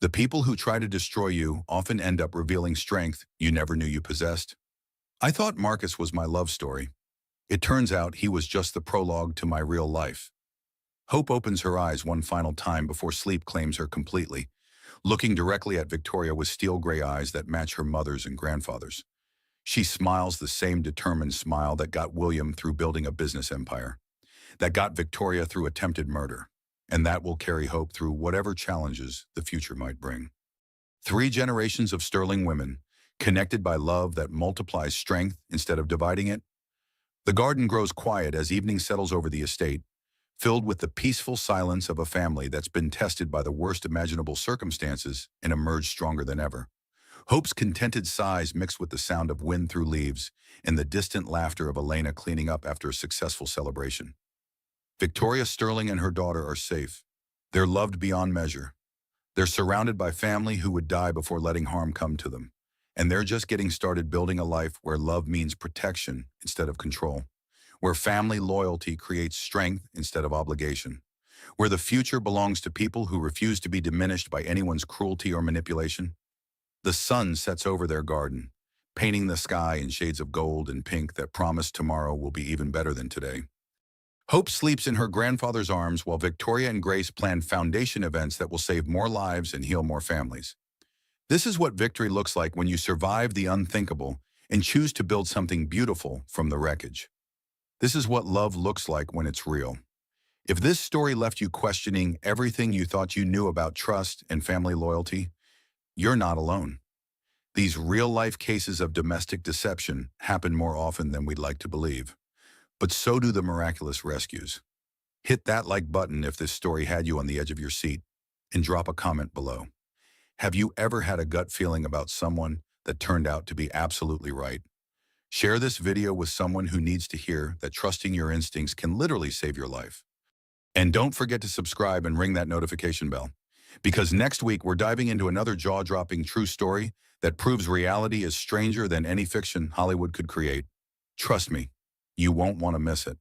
Speaker 1: The people who try to destroy you often end up revealing strength you never knew you possessed. I thought Marcus was my love story. It turns out he was just the prologue to my real life. Hope opens her eyes one final time before sleep claims her completely, looking directly at Victoria with steel gray eyes that match her mother's and grandfather's. She smiles the same determined smile that got William through building a business empire, that got Victoria through attempted murder, and that will carry Hope through whatever challenges the future might bring. 3 generations of sterling women, connected by love that multiplies strength instead of dividing it. The garden grows quiet as evening settles over the estate, filled with the peaceful silence of a family that's been tested by the worst imaginable circumstances and emerged stronger than ever. Hope's contented sighs mixed with the sound of wind through leaves and the distant laughter of Elena cleaning up after a successful celebration. Victoria Sterling and her daughter are safe. They're loved beyond measure. They're surrounded by family who would die before letting harm come to them. And they're just getting started building a life where love means protection instead of control, where family loyalty creates strength instead of obligation, where the future belongs to people who refuse to be diminished by anyone's cruelty or manipulation. The sun sets over their garden, painting the sky in shades of gold and pink that promise tomorrow will be even better than today. Hope sleeps in her grandfather's arms while Victoria and Grace plan foundation events that will save more lives and heal more families. This is what victory looks like when you survive the unthinkable and choose to build something beautiful from the wreckage. This is what love looks like when it's real. If this story left you questioning everything you thought you knew about trust and family loyalty, you're not alone. These real-life cases of domestic deception happen more often than we'd like to believe. But so do the miraculous rescues. Hit that like button if this story had you on the edge of your seat, and drop a comment below. Have you ever had a gut feeling about someone that turned out to be absolutely right? Share this video with someone who needs to hear that trusting your instincts can literally save your life. And don't forget to subscribe and ring that notification bell, because next week we're diving into another jaw-dropping true story that proves reality is stranger than any fiction Hollywood could create. Trust me, you won't want to miss it.